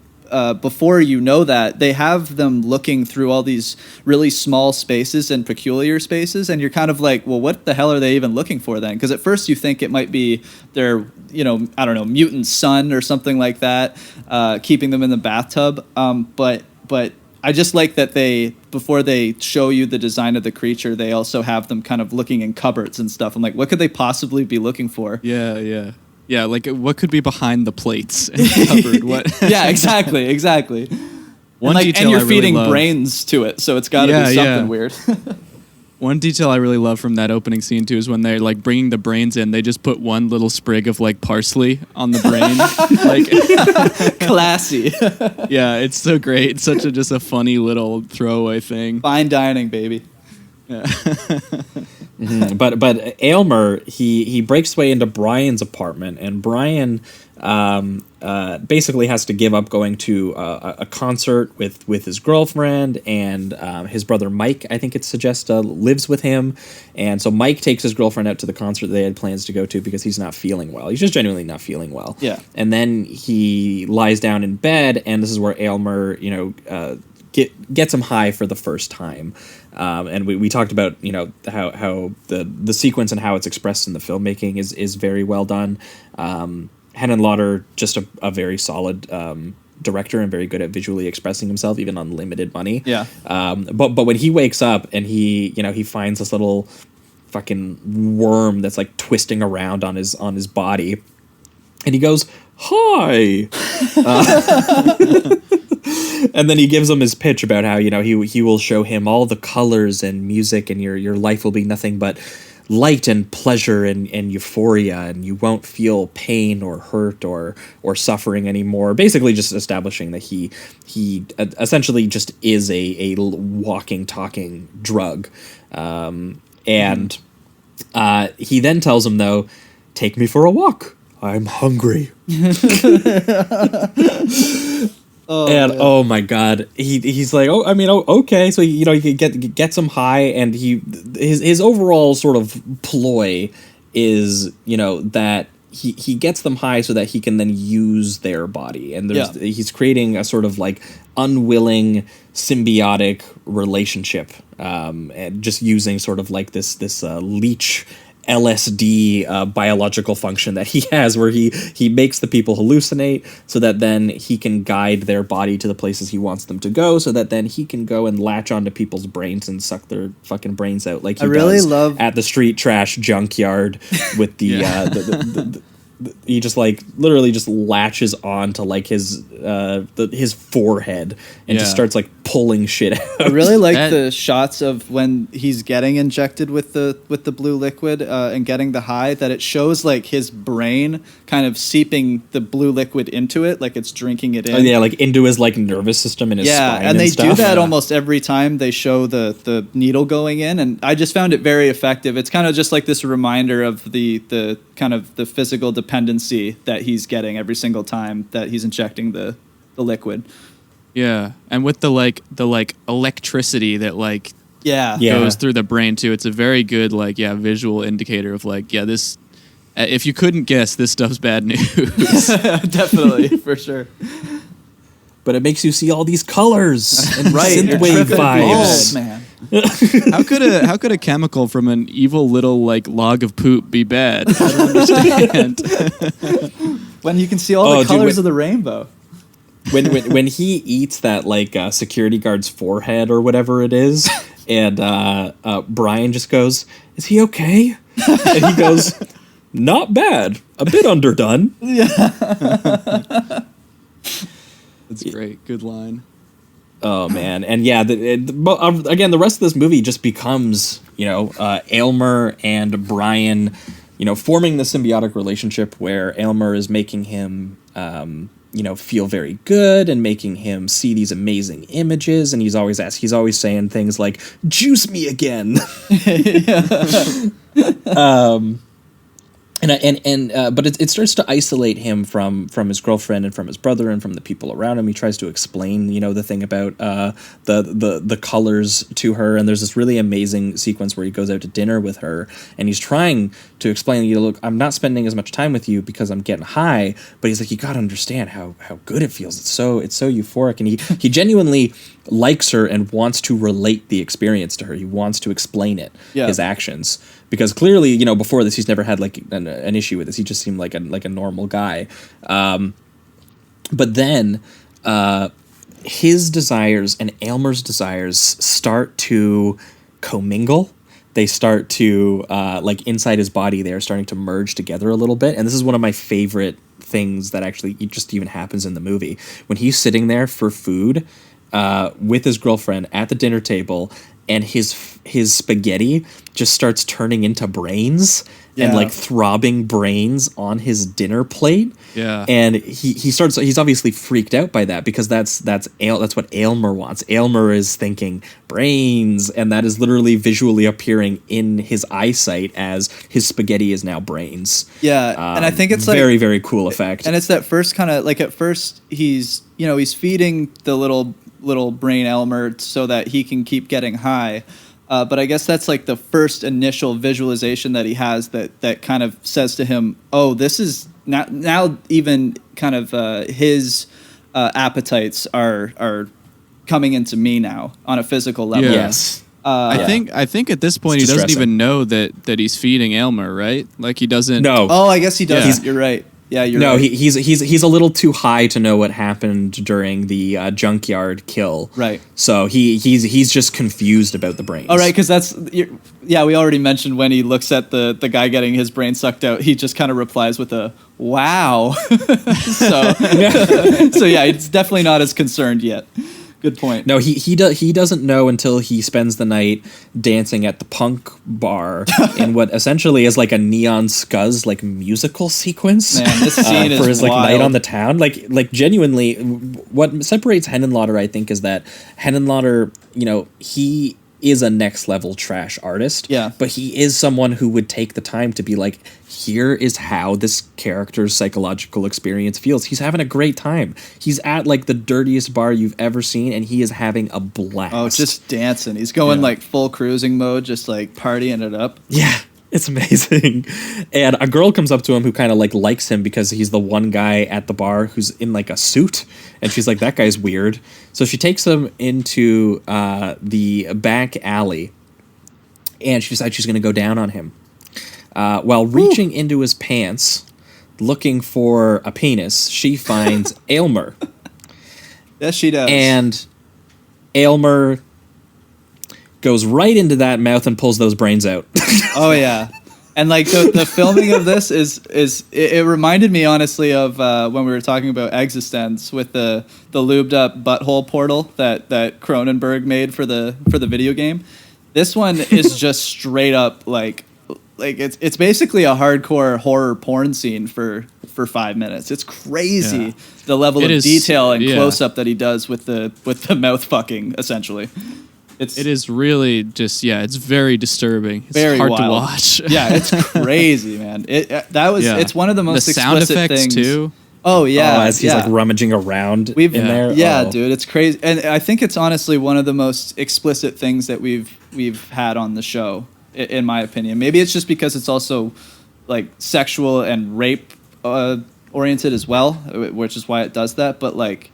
before you know that, they have them looking through all these really small spaces and peculiar spaces, and you're kind of like, well, what the hell are they even looking for then? Because at first you think it might be their, I don't know, mutant son or something like that, keeping them in the bathtub. But I just like that before they show you the design of the creature, they also have them kind of looking in cupboards and stuff. I'm like, what could they possibly be looking for? Yeah. Yeah, like what could be behind the plates in the cupboard? What? Yeah, exactly. One and detail you're I really feeding love. brains to it, so it's got to be something weird. One detail I really love from that opening scene too is when they're like bringing the brains in, they just put one little sprig of like parsley on the brain. Like classy. Yeah, it's so great. It's such just a funny little throwaway thing. Fine dining, baby. Yeah. But Aylmer, he breaks way into Brian's apartment, and Brian basically has to give up going to a concert with his girlfriend, and his brother Mike, I think it suggests, lives with him. And so Mike takes his girlfriend out to the concert they had plans to go to because he's not feeling well. He's just genuinely not feeling well. Yeah. And then he lies down in bed, and this is where Aylmer, gets him high for the first time. And we talked about, how the sequence and how it's expressed in the filmmaking is very well done. Henenlotter, just a very solid director and very good at visually expressing himself, even on limited money. Yeah. But when he wakes up and he finds this little fucking worm that's like twisting around on his body, and he goes, "Hi." And then he gives him his pitch about how, he will show him all the colors and music, and your life will be nothing but light and pleasure and euphoria, and you won't feel pain or hurt or suffering anymore. Basically just establishing that he essentially just is a walking, talking drug. And he then tells him, though, "Take me for a walk. I'm hungry." Oh my God, he's like, okay. So he gets him high, and his overall sort of ploy is that he gets them high so that he can then use their body, and he's creating a sort of like unwilling symbiotic relationship, and just using sort of like this leech LSD biological function that he has, where he makes the people hallucinate so that then he can guide their body to the places he wants them to go, so that then he can go and latch onto people's brains and suck their fucking brains out, like he does at the street trash junkyard with the he just like literally just latches on to like his forehead and just starts like pulling shit out. I really like the shots of when he's getting injected with the blue liquid and getting the high, that it shows like his brain kind of seeping the blue liquid into it, like it's drinking it in. Oh, yeah, like into his like nervous system and his spine. And they do that Yeah. almost every time they show the needle going in, and I just found it very effective. It's kind of just like this reminder of the kind of the physical dependency that he's getting every single time that he's injecting the liquid. Yeah, and with the electricity that goes through the brain too. It's a very good visual indicator of this. If you couldn't guess, this stuff's bad news. Definitely, for sure. But it makes you see all these colors and Right, synthwave vibes. man. How could a chemical from an evil little log of poop be bad? I don't understand. When you can see all the colors of the rainbow. When he eats that security guard's forehead or whatever it is, and Brian just goes, "Is he okay?" And he goes, "Not bad, a bit underdone." That's great. Good line. Oh man, and yeah, again, the rest of this movie just becomes Aylmer and Brian, forming the symbiotic relationship where Aylmer is making him feel very good and making him see these amazing images, and he's always saying things like "juice me again." But it starts to isolate him from his girlfriend and from his brother and from the people around him. He tries to explain, the thing about the colors to her, and there's this really amazing sequence where he goes out to dinner with her, and he's trying to explain, look, I'm not spending as much time with you because I'm getting high, but he's like, you gotta understand how good it feels. It's so euphoric, and he genuinely likes her and wants to relate the experience to her. He wants to explain it, his actions. Because clearly, before this, he's never had an issue with this. He just seemed like a normal guy. But then his desires and Aylmer's desires start to commingle. They start to inside his body. They are starting to merge together a little bit. And this is one of my favorite things that actually just even happens in the movie when he's sitting there for food with his girlfriend at the dinner table. And his spaghetti just starts turning into brains and throbbing brains on his dinner plate. Yeah. And he's obviously freaked out by that because that's what Aylmer wants. Aylmer is thinking brains, and that is literally visually appearing in his eyesight as his spaghetti is now brains. Yeah. And I think it's very, very cool effect. And it's that first kind of at first he's feeding the little brain Aylmer so that he can keep getting high. But I guess that's the first initial visualization that he has that kind of says to him, oh, this is now even kind of his appetites are coming into me now on a physical level. Yeah. Yes. I think at this point It's he doesn't distressing. even know that he's feeding Aylmer, right? He doesn't. No. Oh, I guess he does. Yeah. You're right. Yeah, you're No, right. he's a little too high to know what happened during the junkyard kill. Right. So he's just confused about the brains. All right, because we already mentioned when he looks at the guy getting his brain sucked out, he just kind of replies with a "wow." So yeah, it's definitely not as concerned yet. Good point. No, he doesn't know until he spends the night dancing at the punk bar in what essentially is a Neon Scuzz musical sequence. Man, this scene is for his wild. night on the town. Genuinely, what separates Henenlotter, I think, is that Henenlotter, he is a next level trash artist. Yeah. But he is someone who would take the time to be here is how this character's psychological experience feels. He's having a great time. He's at the dirtiest bar you've ever seen, and he is having a blast. Oh, just dancing. He's going full cruising mode, just partying it up. Yeah, it's amazing. And a girl comes up to him who kind of likes him because he's the one guy at the bar who's in a suit, and she's like, that guy's weird. So she takes him into the back alley, and she decides she's going to go down on him. While reaching into his pants, looking for a penis, she finds Aylmer. Yes, she does. And Aylmer goes right into that mouth and pulls those brains out. Oh yeah, And like the filming of this it reminded me honestly of when we were talking about Existence with the lubed up butthole portal that Cronenberg made for the video game. This one is just straight up like it's basically a hardcore horror porn scene for 5 minutes. It's crazy the level of detail and close up that he does with the mouth fucking essentially. It is really just it's very disturbing. It's very hard wild to watch. Yeah, it's crazy, man. It's one of the most the sound explicit effects things too. Oh yeah, as he's like rummaging around in there. Yeah, oh. dude, it's crazy, and I think it's honestly one of the most explicit things that we've had on the show, in my opinion. Maybe it's just because it's also like sexual and rape oriented as well, which is why it does that. But like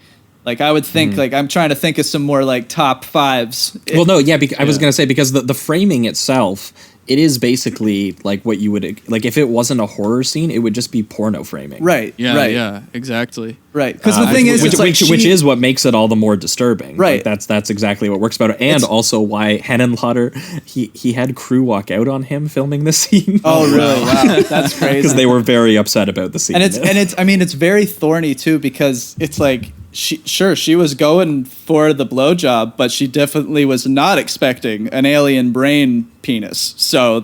I would think, like I'm trying to think of some more like top fives. Well, no, yeah, I was gonna say because the framing itself, it is basically like what you would like if it wasn't a horror scene, it would just be porno framing. Right. Yeah. Right. Yeah. Exactly. Right. Because the thing is, which is what makes it all the more disturbing. Right. Like, that's exactly what works about it, and also why Henenlotter he had crew walk out on him filming this scene. Oh, really? Wow, that's crazy. Because they were very upset about the scene, and it's very thorny too, because it's like. She was going for the blowjob, but she definitely was not expecting an alien brain penis. So,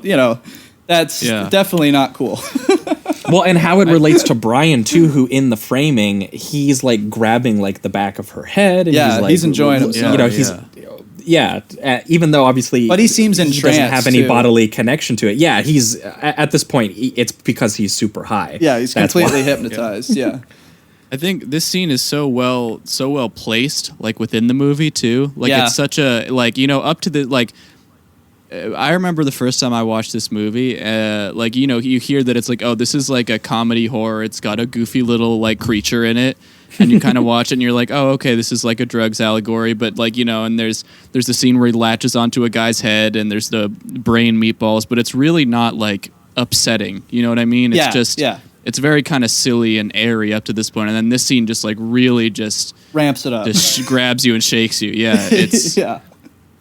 that's definitely not cool. Well, and how it relates to Brian too, who in the framing, he's like grabbing like the back of her head. And he's enjoying himself. Even though obviously, but he seems entranced. He doesn't have any bodily connection to it. Yeah, he's at this point. It's because he's super high. Yeah, he's completely hypnotized. Yeah. I think this scene is so well placed, like within the movie too. Like it's such a up to the I remember the first time I watched this movie, you hear that it's like, oh, this is like a comedy horror. It's got a goofy little like creature in it, and you kind of watch it and you're like, oh, okay, this is like a drugs allegory. But and there's the scene where he latches onto a guy's head, and there's the brain meatballs, but it's really not like upsetting. You know what I mean? It's just it's very kind of silly and airy up to this point, and then this scene just like really just ramps it up, just grabs you and shakes you. Yeah, it's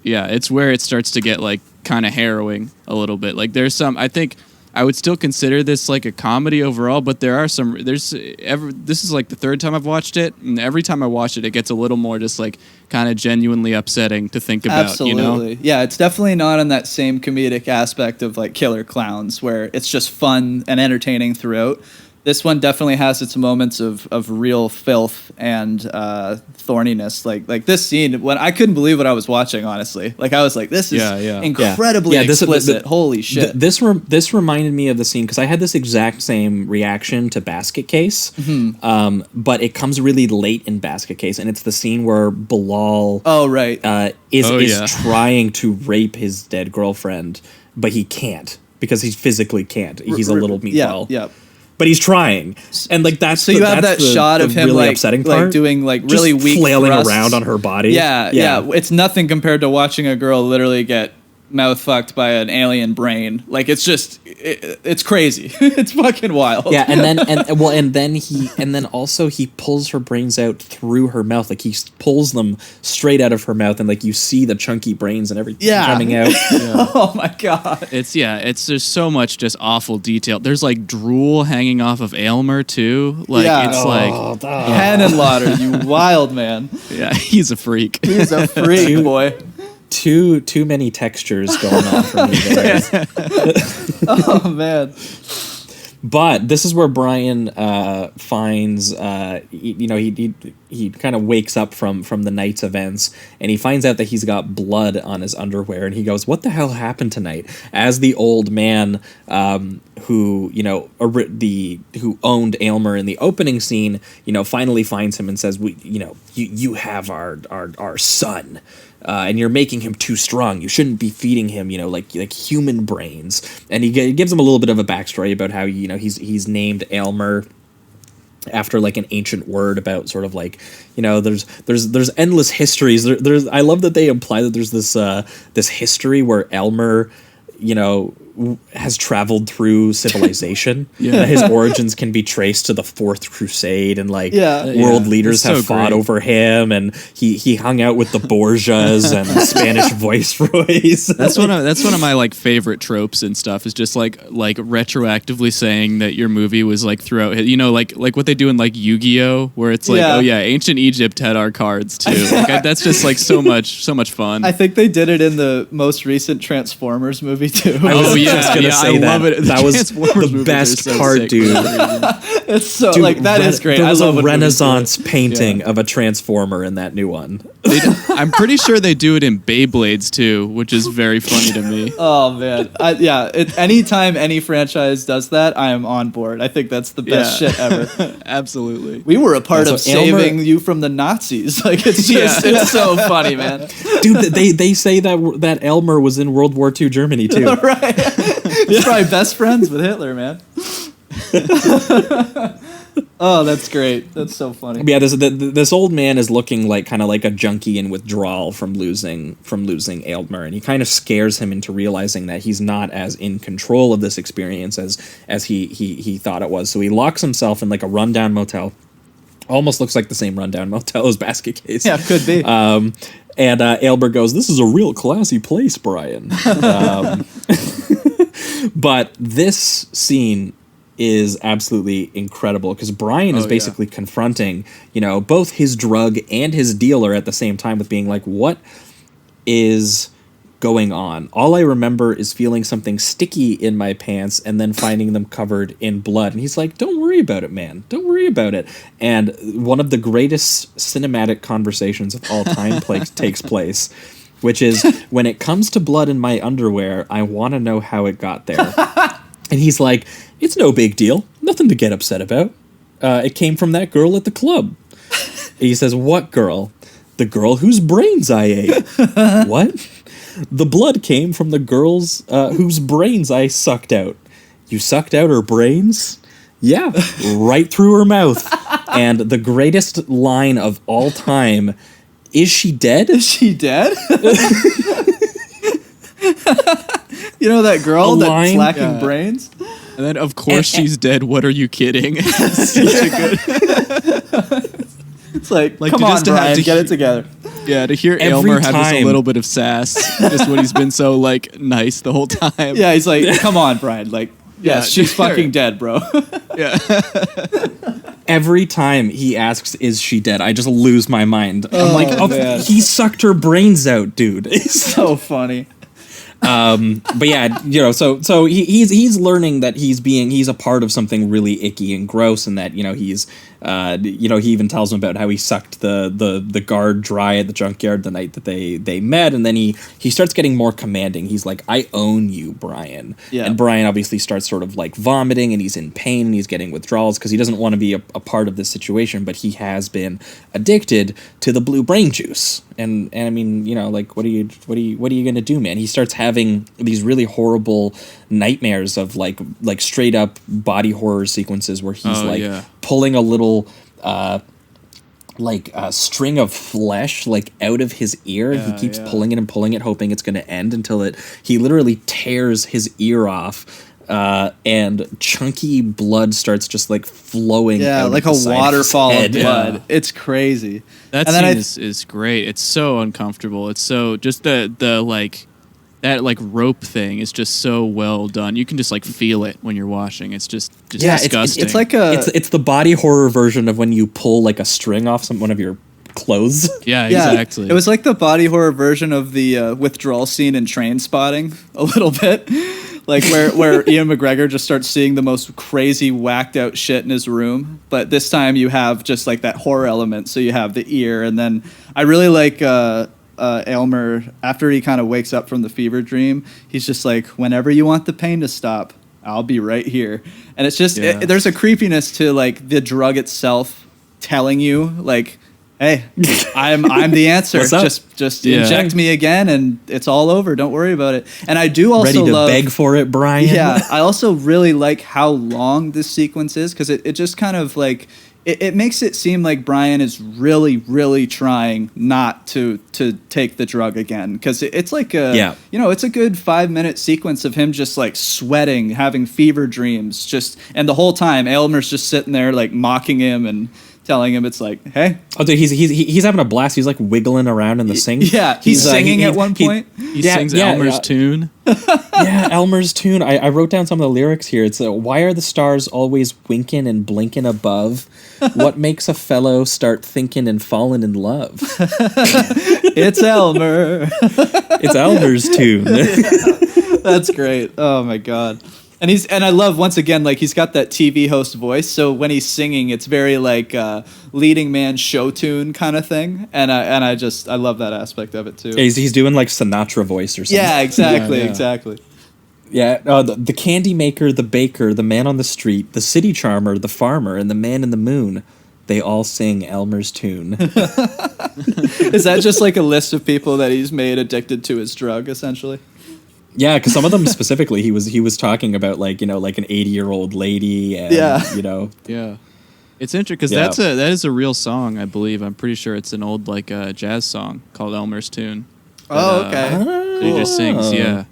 it's where it starts to get like kind of harrowing a little bit. Like there's some, I think I would still consider this like a comedy overall, but this is like the third time I've watched it, and every time I watch it, it gets a little more just like kind of genuinely upsetting to think about. Absolutely. Yeah, it's definitely not on that same comedic aspect of like Killer Clowns, where it's just fun and entertaining throughout. This one definitely has its moments of real filth and thorniness. Like this scene, when I couldn't believe what I was watching, honestly. Like I was like, this is incredibly explicit. Holy shit. This reminded me of the scene because I had this exact same reaction to Basket Case, but it comes really late in Basket Case, and it's the scene where Bilal is trying to rape his dead girlfriend, but he can't because he physically can't. He's a little meatball. Yeah. But he's trying, and like that's so you have that shot of him really like upsetting part, like doing like really just weak flailing thrusts around on her body. Yeah. It's nothing compared to watching a girl literally get mouth fucked by an alien brain. Like it's just it's crazy. It's fucking wild. Yeah, and then also he pulls her brains out through her mouth. Like he pulls them straight out of her mouth, and like you see the chunky brains and everything coming out. Oh my god. It's there's so much just awful detail. There's like drool hanging off of Aylmer too. Like it's Henenlotter, you wild man. Yeah, he's a freak. He's a freak, boy. Too many textures going on for me there. Oh man. But this is where Brian finds, he kind of wakes up from the night's events, and he finds out that he's got blood on his underwear, and he goes, "What the hell happened tonight?" As the old man who owned Aylmer in the opening scene, finally finds him and says, you have our son. And you're making him too strong. You shouldn't be feeding him, like human brains. And he gives him a little bit of a backstory about how he's named Aylmer after like an ancient word about sort of like there's endless histories. There's I love that they imply that there's this history where Aylmer has traveled through civilization. That his origins can be traced to the Fourth Crusade, and like world leaders have fought over him, and he hung out with the Borgias and Spanish viceroys. That's one of my like favorite tropes and stuff, is just like retroactively saying that your movie was like throughout, you know, like what they do in like Yu-Gi-Oh, where it's like, oh yeah, ancient Egypt had our cards too. Like, that's just like so much fun. I think they did it in the most recent Transformers movie too. I love it. That was the best card, dude. It's so like that is great. There was a Renaissance painting of a Transformer in that new one. I'm pretty sure they do it in Beyblades too, which is very funny to me. Oh man, anytime any franchise does that, I am on board. I think that's the best shit ever. Absolutely. We were a part of Elmer, saving you from the Nazis. Like it's just it's so funny, man. Dude, they say that Elmer was in World War II Germany too. Right. He's probably best friends with Hitler, man. Oh, that's great. That's so funny. Yeah, this old man is looking like kind of like a junkie in withdrawal from losing Aylmer, and he kind of scares him into realizing that he's not as in control of this experience as he thought it was. So he locks himself in like a rundown motel. Almost looks like the same rundown motel as Basket Case. Yeah, could be. And Aylmer goes, "This is a real classy place, Brian." But this scene is absolutely incredible because Brian is basically confronting, you know, both his drug and his dealer at the same time with being like, what is going on? All I remember is feeling something sticky in my pants and then finding them covered in blood. And he's like, don't worry about it, man. Don't worry about it. And one of the greatest cinematic conversations of all time takes place, which is, when it comes to blood in my underwear, I want to know how it got there. And he's like, it's no big deal. Nothing to get upset about. It came from that girl at the club. He says, what girl? The girl whose brains I ate. What? The blood came from the girl's whose brains I sucked out. You sucked out her brains? Yeah, right through her mouth. And the greatest line of all time, is she dead? Is she dead? You know that girl that's lacking brains? And then, of course, she's dead. What are you kidding? It's like come on, Brian, get it together. Yeah, to hear Aylmer have just a little bit of sass, just when he's been so, like, nice the whole time. Yeah, he's like, come on, Brian. Like, yes, she's fucking dead, bro. Yeah. Every time he asks, is she dead, I just lose my mind. I'm like, man. He sucked her brains out, dude. It's so funny. But yeah, you know, so he's learning that he's a part of something really icky and gross, and that, you know, he's you know, he even tells him about how he sucked the guard dry at the junkyard the night that they met, and then he starts getting more commanding. He's like, I own you, Brian. Yeah. And Brian obviously starts sort of like vomiting, and he's in pain, and he's getting withdrawals because he doesn't want to be a part of this situation, but he has been addicted to the blue brain juice. And I mean, you know, like, what are you gonna do, man? He starts having these really horrible nightmares of like straight up body horror sequences where he's pulling a little string of flesh like out of his ear, and he keeps pulling it, hoping it's gonna end, until he literally tears his ear off. And chunky blood starts just like flowing. Yeah, out like of a the side waterfall of of his head. blood. It's crazy. That scene is great. It's so uncomfortable. It's so just the like that like rope thing is just so well done. You can just like feel it when you're watching. It's just disgusting. It's like it's the body horror version of when you pull like a string off one of your clothes. Yeah, exactly. It was like the body horror version of the withdrawal scene in Train Spotting a little bit. Like where Ian McGregor just starts seeing the most crazy whacked out shit in his room. But this time you have just like that horror element. So you have the ear, and then I really like Aylmer, after he kind of wakes up from the fever dream, he's just like, whenever you want the pain to stop, I'll be right here. And it's just there's a creepiness to like the drug itself telling you like, hey, I'm the answer. Just inject me again, and it's all over. Don't worry about it. And I do also ready to beg for it, Brian. Yeah, I also really like how long this sequence is, because it just kind of like it makes it seem like Brian is really, really trying not to take the drug again, because it's like it's a good 5-minute sequence of him just like sweating, having fever dreams, and the whole time Elmer's just sitting there like mocking him and telling him it's like, hey. Oh, dude, he's having a blast. He's like wiggling around in the sink. Yeah, he's singing at one point. He sings Elmer's tune. Yeah, Elmer's tune. I wrote down some of the lyrics here. It's why are the stars always winking and blinking above? What makes a fellow start thinking and falling in love? It's Elmer. It's Elmer's tune. That's great. Oh my god. And I love, once again, like, he's got that TV host voice, so when he's singing, it's very like leading man show tune kind of thing, and I love that aspect of it too. Yeah, he's doing like Sinatra voice or something. Yeah, exactly, exactly. Yeah, the candy maker, the baker, the man on the street, the city charmer, the farmer, and the man in the moon, they all sing Elmer's tune. Is that just like a list of people that he's made addicted to his drug, essentially? Yeah, because some of them specifically, he was talking about like an 80-year-old lady, and Yeah, it's interesting because that is a real song, I believe. I'm pretty sure it's an old like jazz song called Elmer's Tune. Oh, okay. That he just sings, yeah.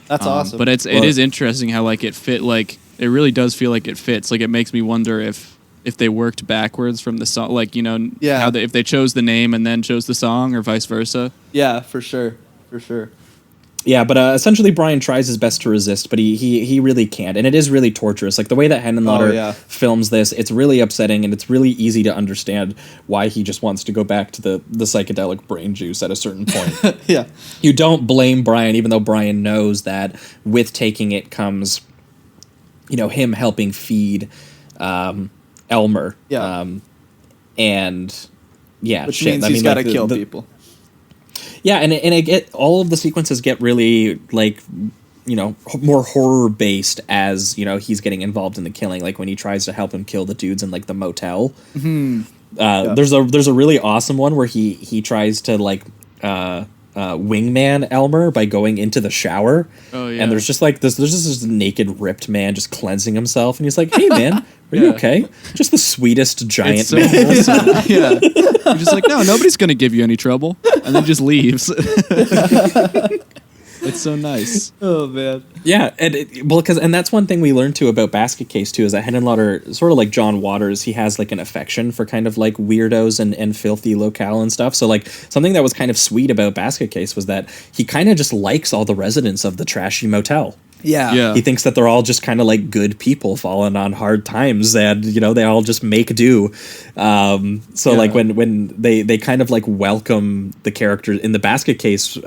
That's awesome. But it is interesting how like it fit, like it really does feel like it fits. Like it makes me wonder if they worked backwards from the song, like how if they chose the name and then chose the song, or vice versa. Yeah, for sure. Yeah, but essentially Brian tries his best to resist, but he really can't, and it is really torturous. Like the way that Henenlotter films this, it's really upsetting, and it's really easy to understand why he just wants to go back to the psychedelic brain juice at a certain point. Yeah, you don't blame Brian, even though Brian knows that with taking it comes, him helping feed Elmer. Yeah, and yeah, which means he's got to kill people. Yeah, and all of the sequences get really like, more horror based as he's getting involved in the killing. Like when he tries to help him kill the dudes in like the motel. Mm-hmm. There's a really awesome one where he tries to like wingman Elmer by going into the shower. Oh yeah. And there's just this naked ripped man just cleansing himself, and he's like, "Hey man, are you okay?" Just the sweetest giant man. Yeah. You're just like, no, nobody's gonna give you any trouble, and then just leaves. It's so nice. Oh man. Yeah, and that's one thing we learned too about Basket Case too, is that Henenlotter, sort of like John Waters, he has like an affection for kind of like weirdos and filthy locale and stuff. So like something that was kind of sweet about Basket Case was that he kind of just likes all the residents of the trashy motel. Yeah. He thinks that they're all just kind of like good people falling on hard times, and they all just make do. Like when they kind of like welcome the characters in the Basket Case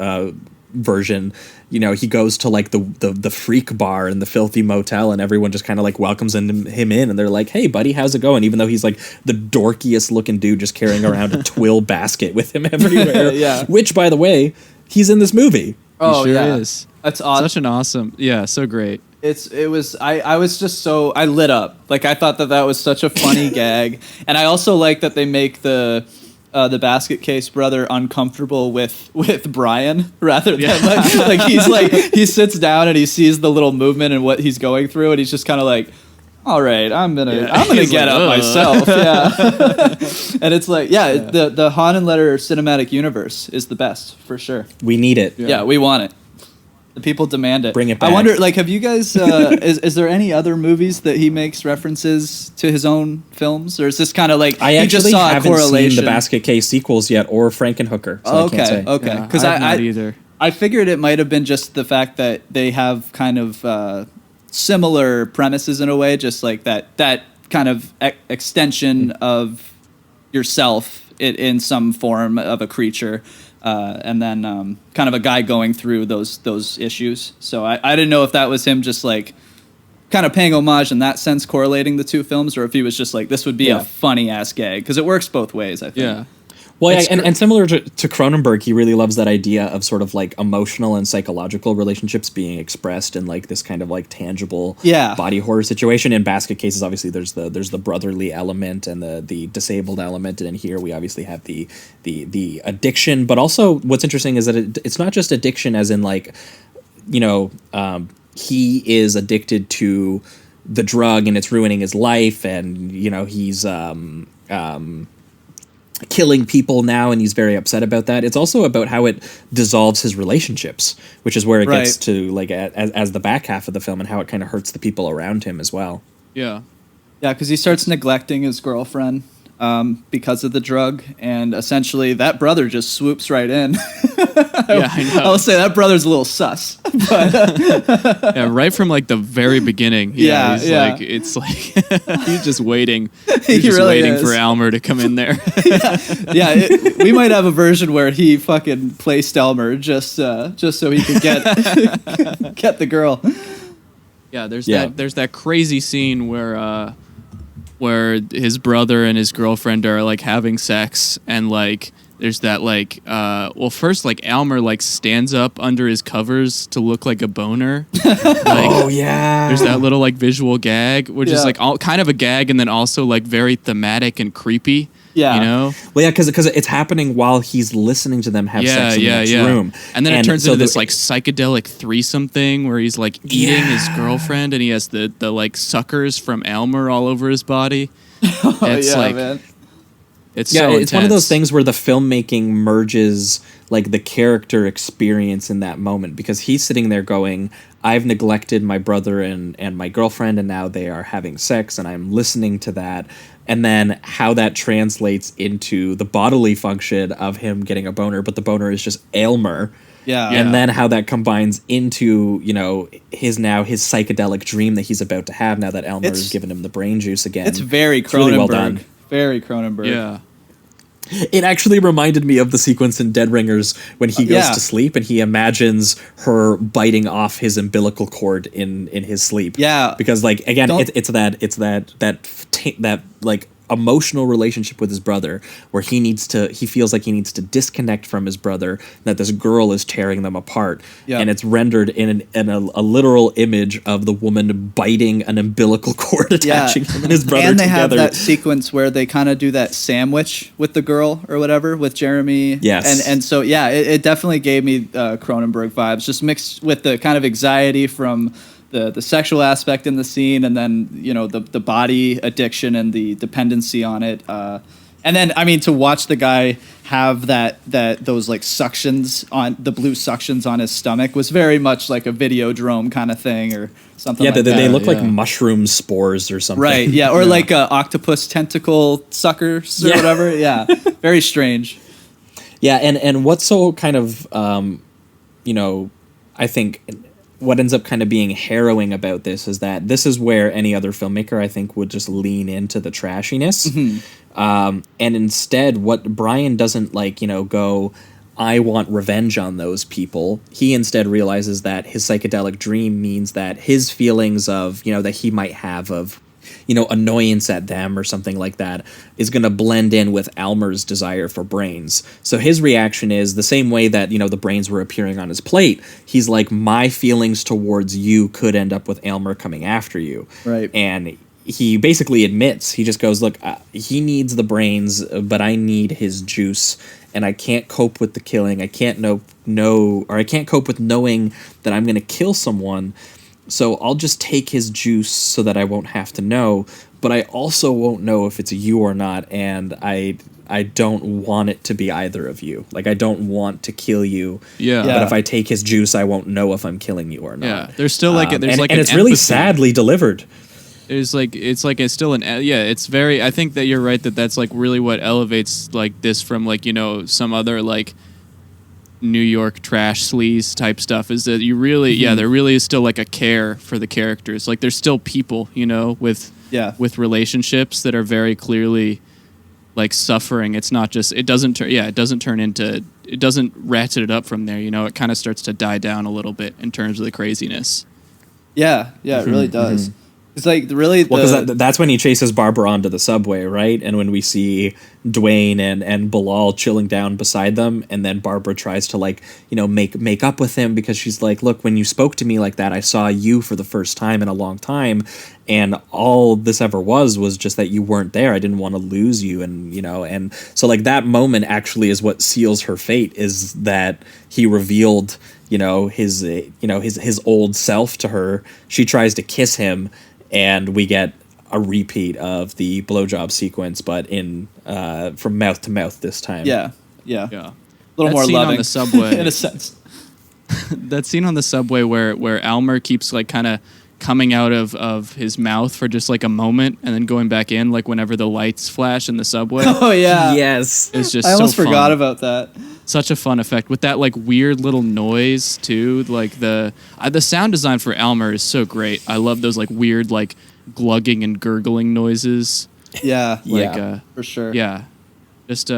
version, he goes to like the freak bar in the filthy motel, and everyone just kind of like welcomes him in, and they're like, "Hey buddy, how's it going?" Even though he's like the dorkiest looking dude just carrying around a twill basket with him everywhere. Yeah. Which, by the way, he's in this movie. Oh, he sure yeah. is. That's awesome. Such an awesome, so great. I was just so, I lit up. Like I thought that was such a funny gag, and I also like that they make the Basket Case brother uncomfortable with Brian rather than like he sits down and he sees the little movement and what he's going through, and he's just kind of like, all right, I'm gonna get like, up myself. Yeah. And it's like, the Henenlotter cinematic universe is the best for sure. We need it. Yeah, we want it. The people demand it. Bring it back. I wonder, like, have you guys? Is there any other movies that he makes references to his own films, or is this kind of like I you actually just saw a haven't correlation? seen the Basket Case sequels yet, or Frankenhooker. So I can't say. Okay, because I not either. I figured it might have been just the fact that they have kind of similar premises in a way, just like that kind of extension of yourself in some form of a creature. And then kind of a guy going through those issues. So I didn't know if that was him just like kind of paying homage in that sense, correlating the two films, or if he was just like, this would be a funny ass gag, because it works both ways, I think. Yeah. Well, and similar to Cronenberg, he really loves that idea of sort of like emotional and psychological relationships being expressed in like this kind of like tangible body horror situation. In Basket Cases, obviously there's the brotherly element and the disabled element, and in here we obviously have the addiction. But also, what's interesting is that it's not just addiction, as in like, he is addicted to the drug and it's ruining his life, and he's killing people now, and he's very upset about that. It's also about how it dissolves his relationships, which is where it gets to like as the back half of the film, and how it kind of hurts the people around him as well. Yeah, because he starts neglecting his girlfriend because of the drug, and essentially that brother just swoops right in. I know. I'll say that brother's a little sus. But yeah, right from like the very beginning. Like, it's like he's just waiting. He's just really waiting is. for Elmer to come in there. We might have a version where he fucking placed Elmer just so he could get get the girl. Yeah, there's that crazy scene where his brother and his girlfriend are like having sex, and like there's that like first like Elmer like stands up under his covers to look like a boner. There's that little like visual gag, which is like all kind of a gag, and then also like very thematic and creepy. Well, because it's happening while he's listening to them have sex in the next room, and then it turns into this like psychedelic threesome thing where he's like eating his girlfriend, and he has the like suckers from Elmer all over his body. Man. It's so it's one of those things where the filmmaking merges like the character experience in that moment, because he's sitting there going, I've neglected my brother and my girlfriend, and now they are having sex, and I'm listening to that. And then how that translates into the bodily function of him getting a boner, but the boner is just Aylmer. And then how that combines into, his psychedelic dream that he's about to have now that Elmer has given him the brain juice again. It's very Cronenberg. Really well done. Very Cronenberg. Yeah. It actually reminded me of the sequence in Dead Ringers when he goes to sleep and he imagines her biting off his umbilical cord in his sleep. Yeah, because like again, it's that like emotional relationship with his brother where he feels like he needs to disconnect from his brother, that this girl is tearing them apart, and it's rendered in a literal image of the woman biting an umbilical cord, attaching him and his brother and they together. have that sequence where they kind of do that sandwich with the girl or whatever with Jeremy. And so it definitely gave me Cronenberg vibes, just mixed with the kind of anxiety from the sexual aspect in the scene, and then the body addiction and the dependency on it, and then I mean to watch the guy have those like suctions on the blue suctions on his stomach was very much like a Videodrome kind of thing or something. Yeah, they look like mushroom spores or something. Right? Yeah, or like octopus tentacle suckers or whatever. Yeah, very strange. Yeah, and what's so kind of I think what ends up kind of being harrowing about this is that this is where any other filmmaker, I think, would just lean into the trashiness. And instead, what Brian doesn't go, I want revenge on those people. He instead realizes that his psychedelic dream means that his feelings of, that he might have of, annoyance at them or something like that is going to blend in with Almer's desire for brains. So his reaction is the same way that, the brains were appearing on his plate. He's like, my feelings towards you could end up with Aylmer coming after you. Right. And he basically admits, he just goes, look, he needs the brains, but I need his juice, and I can't cope with the killing. I can't I can't cope with knowing that I'm going to kill someone. So I'll just take his juice so that I won't have to know, but I also won't know if it's you or not, and I don't want it to be either of you. Like, I don't want to kill you. Yeah. But if I take his juice, I won't know if I'm killing you or not. Yeah. There's still like and it's really sadly delivered. It's still it's very, I think that you're right that's like really what elevates like this from like, some other like New York trash sleaze type stuff, is that you really there really is still like a care for the characters. Like there's still people, with relationships that are very clearly like suffering. It's not just, it doesn't ratchet it up from there, it kind of starts to die down a little bit in terms of the craziness. It really does. It's like really because that's when he chases Barbara onto the subway, right? And when we see Dwayne and Bilal chilling down beside them, and then Barbara tries to make up with him because she's like, look, when you spoke to me like that, I saw you for the first time in a long time, and all this ever was just that you weren't there. I didn't want to lose you, and so like that moment actually is what seals her fate, is that he revealed his old self to her. She tries to kiss him, and we get a repeat of the blowjob sequence, but in from mouth to mouth this time. Yeah. A little That more scene loving on the subway in a sense. That scene on the subway where Elmer keeps like kind of coming out of his mouth for just like a moment and then going back in, like whenever the lights flash in the subway. Oh yeah. Yes. It's just I almost so forgot fun. about that. Such a fun effect with that like weird little noise too. Like the sound design for Elmer is so great. I love those like weird like glugging and gurgling noises. Yeah. Like for sure. Yeah. Just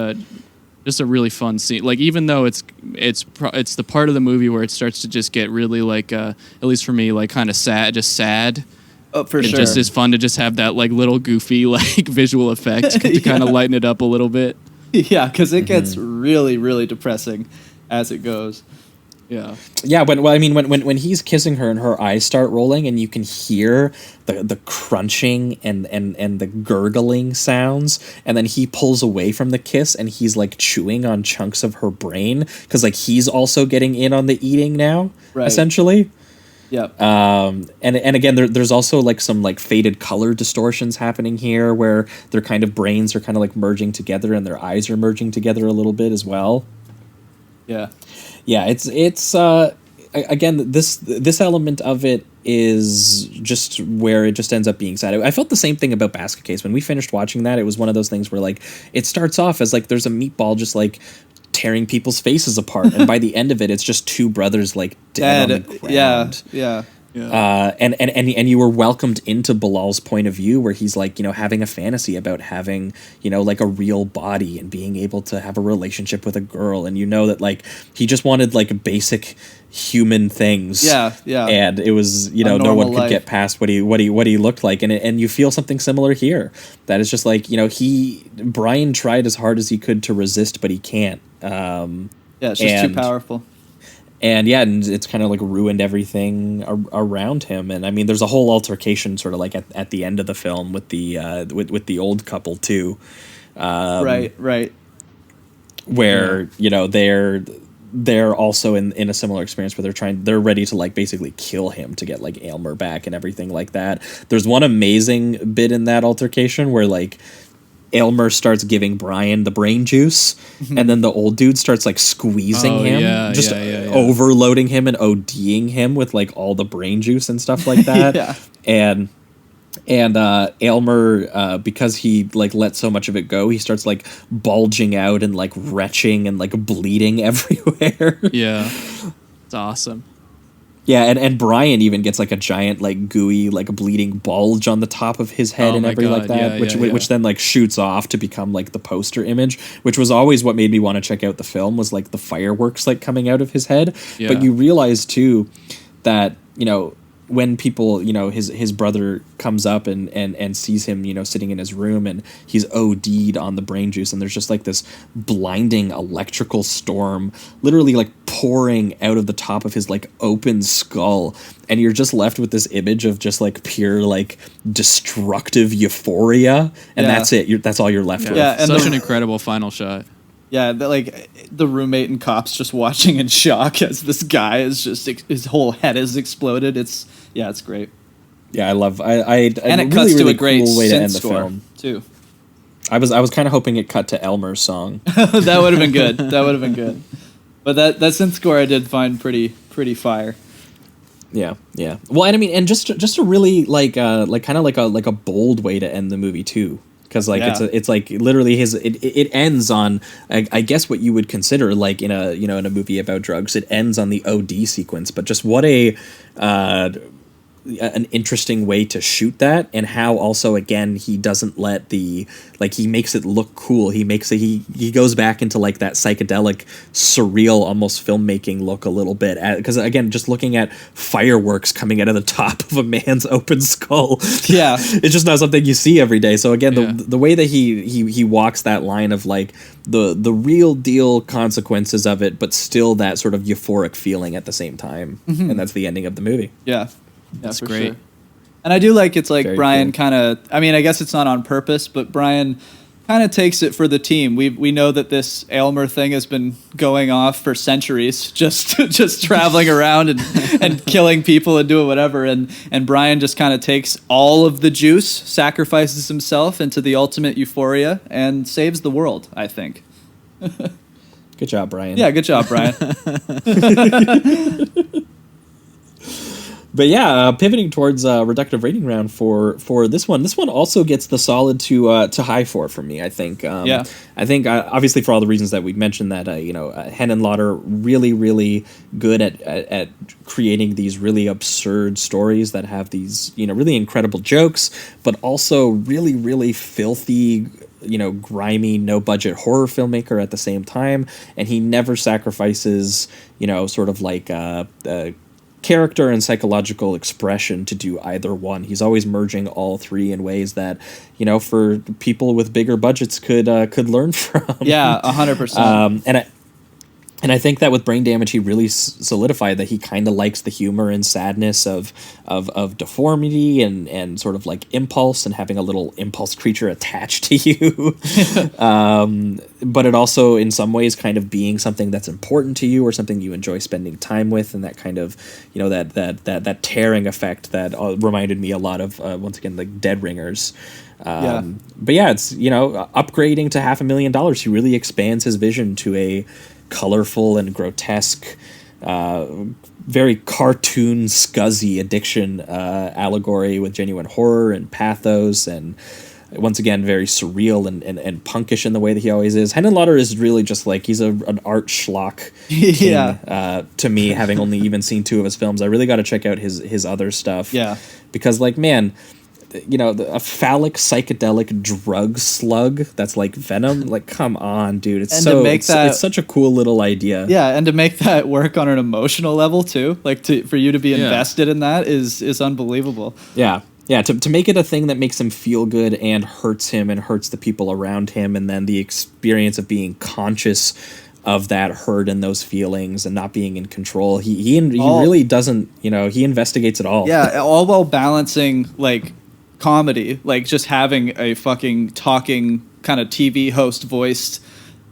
a really fun scene. Like even though it's the part of the movie where it starts to just get really like at least for me like kind of sad. Oh, for It sure. just is fun to just have that like little goofy like visual effect to kind of lighten it up a little bit. Yeah, because it gets really, really depressing as it goes. Yeah. Yeah, when he's kissing her and her eyes start rolling and you can hear the crunching and the gurgling sounds, and then he pulls away from the kiss and he's like chewing on chunks of her brain because like he's also getting in on the eating now, essentially. Yep. And again, there's also like some like faded color distortions happening here where their kind of brains are kind of like merging together and their eyes are merging together a little bit as well. Yeah. Yeah, it's again, this element of it is just where it just ends up being sad. I felt the same thing about Basket Case. When we finished watching that, it was one of those things where like it starts off as like there's a meatball just like tearing people's faces apart, and by the end of it, it's just two brothers like dead on the ground. Yeah. And you were welcomed into Bilal's point of view where he's like, having a fantasy about having, like a real body and being able to have a relationship with a girl. And that like he just wanted like basic human things. Yeah. And it was, no one could get past what he looked like. And you feel something similar here. That is just like, Brian tried as hard as he could to resist, but he can't. It's just too powerful. And and it's kind of like ruined everything around him. And I mean, there's a whole altercation sort of like at the end of the film with the with the old couple too. Right. Where they're also in a similar experience where they're ready to like basically kill him to get like Aylmer back and everything like that. There's one amazing bit in that altercation where like Aylmer starts giving Brian the brain juice, and then the old dude starts like squeezing him, overloading him and ODing him with like all the brain juice and stuff like that. And Aylmer, because he like let so much of it go, he starts like bulging out and like retching and like bleeding everywhere. Yeah, it's awesome. Yeah, and Brian even gets like a giant like gooey like a bleeding bulge on the top of his head and everything like that, which then like shoots off to become like the poster image, which was always what made me want to check out the film, was like the fireworks like coming out of his head. But you realize too that when people, his brother comes up and sees him, sitting in his room and he's OD'd on the brain juice, and there's just like this blinding electrical storm literally like pouring out of the top of his like open skull, and you're just left with this image of just like pure like destructive euphoria, and that's it. That's all you're left with. Yeah, and such an incredible final shot. Yeah, the roommate and cops just watching in shock as this guy is just his whole head is exploded. It's great. Yeah, I love. And it really, cuts to really a great cool way to end the score film too. I was kind of hoping it cut to Elmer's song. That would have been good. But that synth score I did find pretty fire. Yeah. Well, and I mean, and just a really like kind of like a bold way to end the movie too. Because like it's like literally it ends on I guess what you would consider like in a movie about drugs, it ends on the OD sequence, but just what an interesting way to shoot that, and how also again he doesn't let he makes it look cool. He goes back into like that psychedelic, surreal, almost filmmaking look a little bit, because again, just looking at fireworks coming out of the top of a man's open skull, it's just not something you see every day. So again, the way that he walks that line of like the real deal consequences of it, but still that sort of euphoric feeling at the same time, and that's the ending of the movie. That's great. Sure. And I do like it's like Very Brian cool. kind of, I mean, I guess it's not on purpose, but Brian kind of takes it for the team. We know that this Aylmer thing has been going off for centuries, just traveling around and killing people and doing whatever. And Brian just kind of takes all of the juice, sacrifices himself into the ultimate euphoria, and saves the world, I think. Good job, Brian. Yeah, good job, Brian. But yeah, pivoting towards reductive rating round for this one. This one also gets the solid to high for me. I think. Yeah. I think obviously for all the reasons that we mentioned that Henenlotter really good at creating these really absurd stories that have these really incredible jokes, but also really filthy, grimy, no budget horror filmmaker at the same time, and he never sacrifices sort of like character and psychological expression to do either one. He's always merging all three in ways that for people with bigger budgets could learn from. Yeah, 100%. And I think that with Brain Damage, he really solidified that he kind of likes the humor and sadness of deformity and sort of like impulse and having a little impulse creature attached to you. But it also, in some ways, kind of being something that's important to you or something you enjoy spending time with, and that kind of, that tearing effect that reminded me a lot of, once again, like Dead Ringers. But yeah, it's, upgrading to $500,000, he really expands his vision to a colorful and grotesque, very cartoon scuzzy addiction allegory with genuine horror and pathos, and once again very surreal and punkish in the way that he always is. Henenlotter is really just like he's an art schlock king, to me, having only even seen 2 of his films. I really got to check out his other stuff, because like, man, a phallic psychedelic drug slug that's like venom, like, come on, dude. It's it's such a cool little idea. Yeah, and to make that work on an emotional level too, like for you to be invested in that is unbelievable. Yeah, to make it a thing that makes him feel good and hurts him and hurts the people around him, and then the experience of being conscious of that hurt and those feelings and not being in control. He really doesn't, he investigates it all. Yeah, all while balancing like comedy, like just having a fucking talking kind of TV host voiced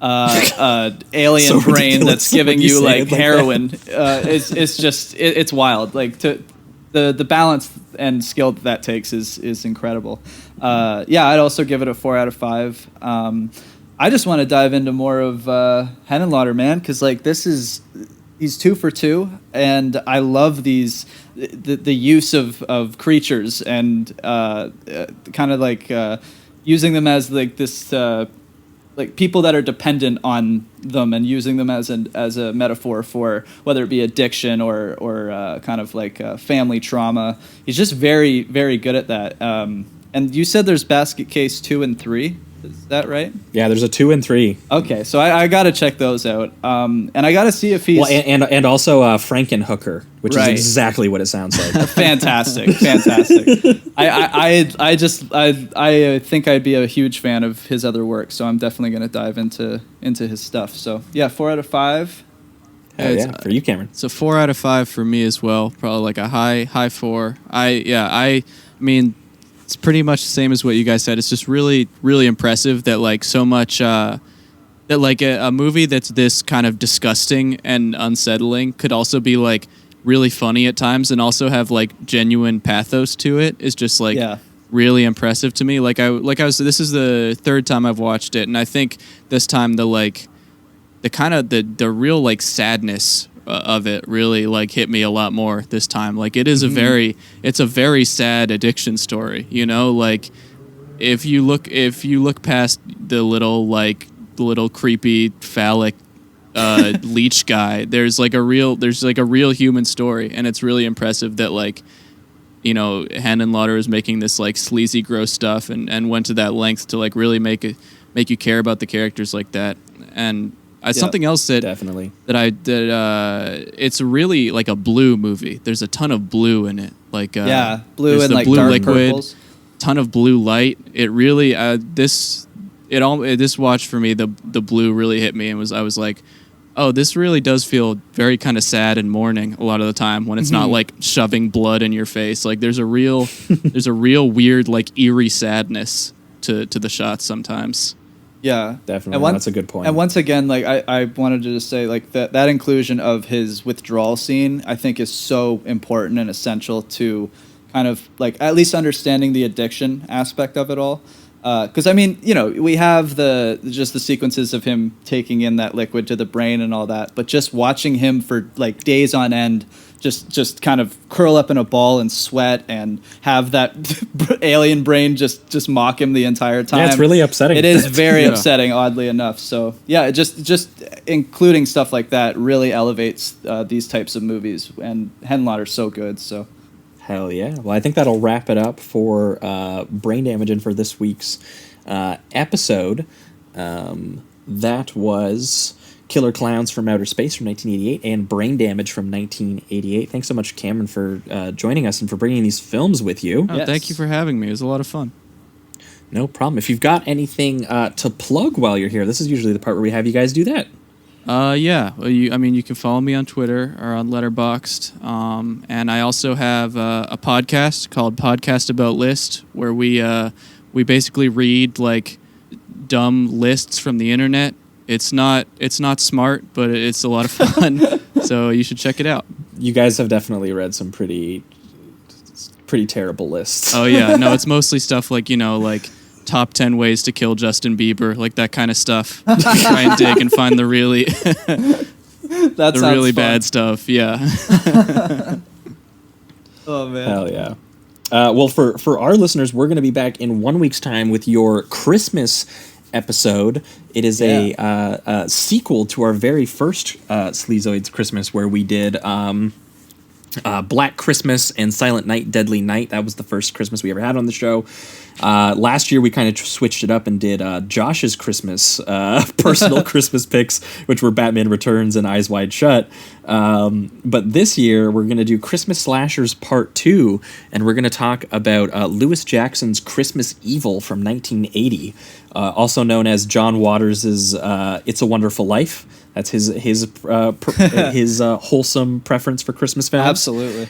alien So brain that's giving you like heroin. It's wild. Like the balance and skill that takes is incredible. I'd also give it a 4 out of 5. I just want to dive into more of Henenlotter, man, because like he's 2 for 2, and I love the use of creatures and kind of like using them as like this like people that are dependent on them, and using them as a metaphor for whether it be addiction or kind of like family trauma. He's just very, very good at that. And you said there's Basket Case 2 and 3. Is that right? Yeah, there's a 2 and 3. Okay, so I got to check those out. And I got to see if he's... Well, and also Frankenhooker, which is exactly what it sounds like. Fantastic. I think I'd be a huge fan of his other work, so I'm definitely going to dive into his stuff. So, yeah, 4 out of 5. For you, Cameron. It's a 4 out of 5 for me as well. Probably like a high 4. I mean, it's pretty much the same as what you guys said. It's just really, really impressive that like so much, that like a movie that's this kind of disgusting and unsettling could also be like really funny at times and also have like genuine pathos to it. Is just like really impressive to me. This is the 3rd time I've watched it, and I think this time the real like sadness of it really like hit me a lot more this time. Like it is it's a very sad addiction story, like if you look past the little creepy phallic leech guy, there's a real human story, and it's really impressive that like Henenlotter is making this like sleazy gross stuff and went to that length to like really make you care about the characters like that. And something else that it's really like a blue movie. There's a ton of blue in it. Like blue and like blue dark liquid, purples. Ton of blue light. It really this watch for me, the blue really hit me, and I was like, oh, this really does feel very kind of sad and mourning a lot of the time when it's not like shoving blood in your face. Like there's a real weird like eerie sadness to the shots sometimes. Yeah, definitely. That's a good point. And once again, like I wanted to just say, like that inclusion of his withdrawal scene, I think is so important and essential to kind of like at least understanding the addiction aspect of it all. Because I mean, you know, we have the sequences of him taking in that liquid to the brain and all that, but just watching him for like days on end, just kind of curl up in a ball and sweat and have that alien brain just mock him the entire time. Yeah, it's really upsetting. It is very upsetting, oddly enough. So yeah, just including stuff like that really elevates these types of movies, and Henlotter's so good. So. Hell yeah. Well, I think that'll wrap it up for Brain Damage and for this week's episode. That was Killer Clowns from Outer Space from 1988 and Brain Damage from 1988. Thanks so much, Cameron, for joining us and for bringing these films with you. Oh, Thank you for having me. It was a lot of fun. No problem. If you've got anything to plug while you're here, this is usually the part where we have you guys do that. Yeah. Well, you can follow me on Twitter or on Letterboxd. And I also have a podcast called Podcast About List, where we basically read like dumb lists from the internet. It's not smart, but it's a lot of fun. So you should check it out. You guys have definitely read some pretty terrible lists. Oh yeah, no, it's mostly stuff like, you know, like top 10 ways to kill Justin Bieber, like that kind of stuff. Try and dig and find the really bad stuff. Yeah. Oh man. Hell yeah. Well, for our listeners, we're going to be back in 1 week's time with your Christmas episode. It is a sequel to our very first Sleazoids Christmas, where we did Black Christmas and Silent Night, Deadly Night. That was the first Christmas we ever had on the show. Last year we kind of switched it up and did Josh's Christmas personal Christmas picks, which were Batman Returns and Eyes Wide Shut. But this year we're going to do Christmas Slashers Part 2, and we're going to talk about Lewis Jackson's Christmas Evil from 1980, also known as John Waters' It's a Wonderful Life. That's his wholesome preference for Christmas films. Absolutely.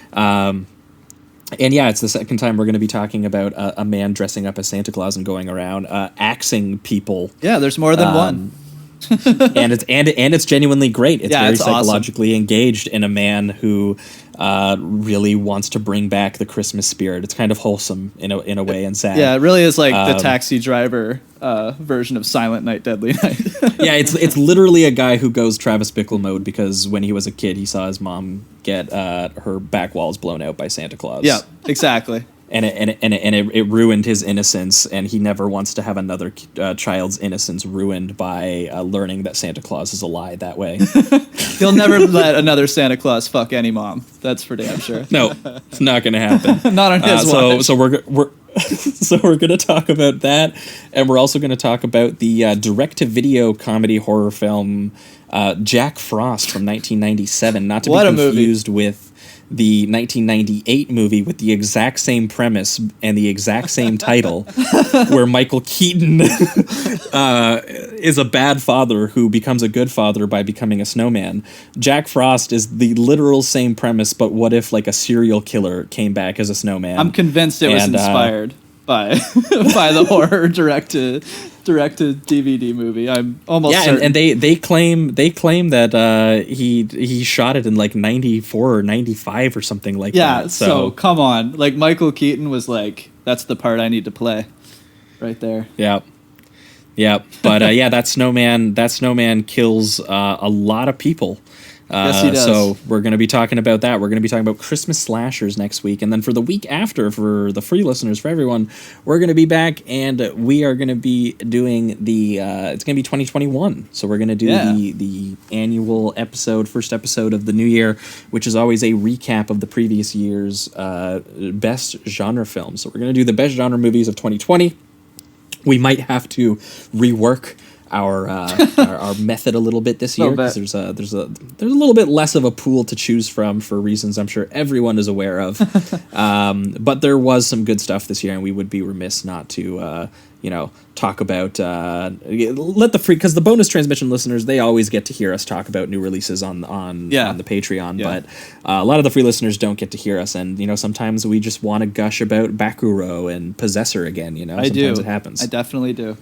And yeah, it's the second time we're going to be talking about a man dressing up as Santa Claus and going around axing people. Yeah, there's more than one. and it's genuinely great. It's very it's psychologically engaged in a man who really wants to bring back the Christmas spirit. It's kind of wholesome in a way and sad. Yeah, it really is like the Taxi Driver version of Silent Night, Deadly Night. Yeah, it's literally a guy who goes Travis Bickle mode because when he was a kid, he saw his mom get her back walls blown out by Santa Claus. Yeah, exactly. And it ruined his innocence, and he never wants to have another child's innocence ruined by learning that Santa Claus is a lie that way. He'll never let another Santa Claus fuck any mom. That's for damn sure. No, it's not going to happen. Not on his watch. So we're going to talk about that, and we're also going to talk about the direct-to-video comedy horror film Jack Frost from 1997, not to be confused with the 1998 movie with the exact same premise and the exact same title, where Michael Keaton is a bad father who becomes a good father by becoming a snowman. Jack Frost is the literal same premise, but what if like a serial killer came back as a snowman? I'm convinced it was inspired by the horror direct to DVD movie. I'm almost certain. And they claim that he shot it in like 94 or 95 or something like that. Yeah, so come on. Like Michael Keaton was like, that's the part I need to play right there. Yeah. Yeah, but that snowman kills a lot of people. Yes, he does. So we're going to be talking about that. We're going to be talking about Christmas slashers next week. And then for the week after, for the free listeners, for everyone, we're going to be back and we are going to be doing it's going to be 2021. So we're going to do the annual episode, first episode of the new year, which is always a recap of the previous year's best genre films. So we're going to do the best genre movies of 2020. We might have to rework our method a little bit this year because there's a little bit less of a pool to choose from for reasons I'm sure everyone is aware of. But there was some good stuff this year, and we would be remiss not to talk about because the bonus transmission listeners, they always get to hear us talk about new releases on the Patreon, but a lot of the free listeners don't get to hear us, and sometimes we just want to gush about Bakuro and Possessor again. Sometimes it happens. I definitely do.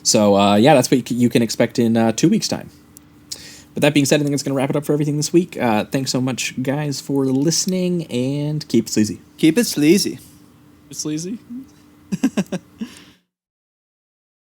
So yeah, that's what you can expect in 2 weeks' time. But that being said, I think it's going to wrap it up for everything this week. Thanks so much, guys, for listening, and keep it sleazy. Keep it sleazy. It's sleazy.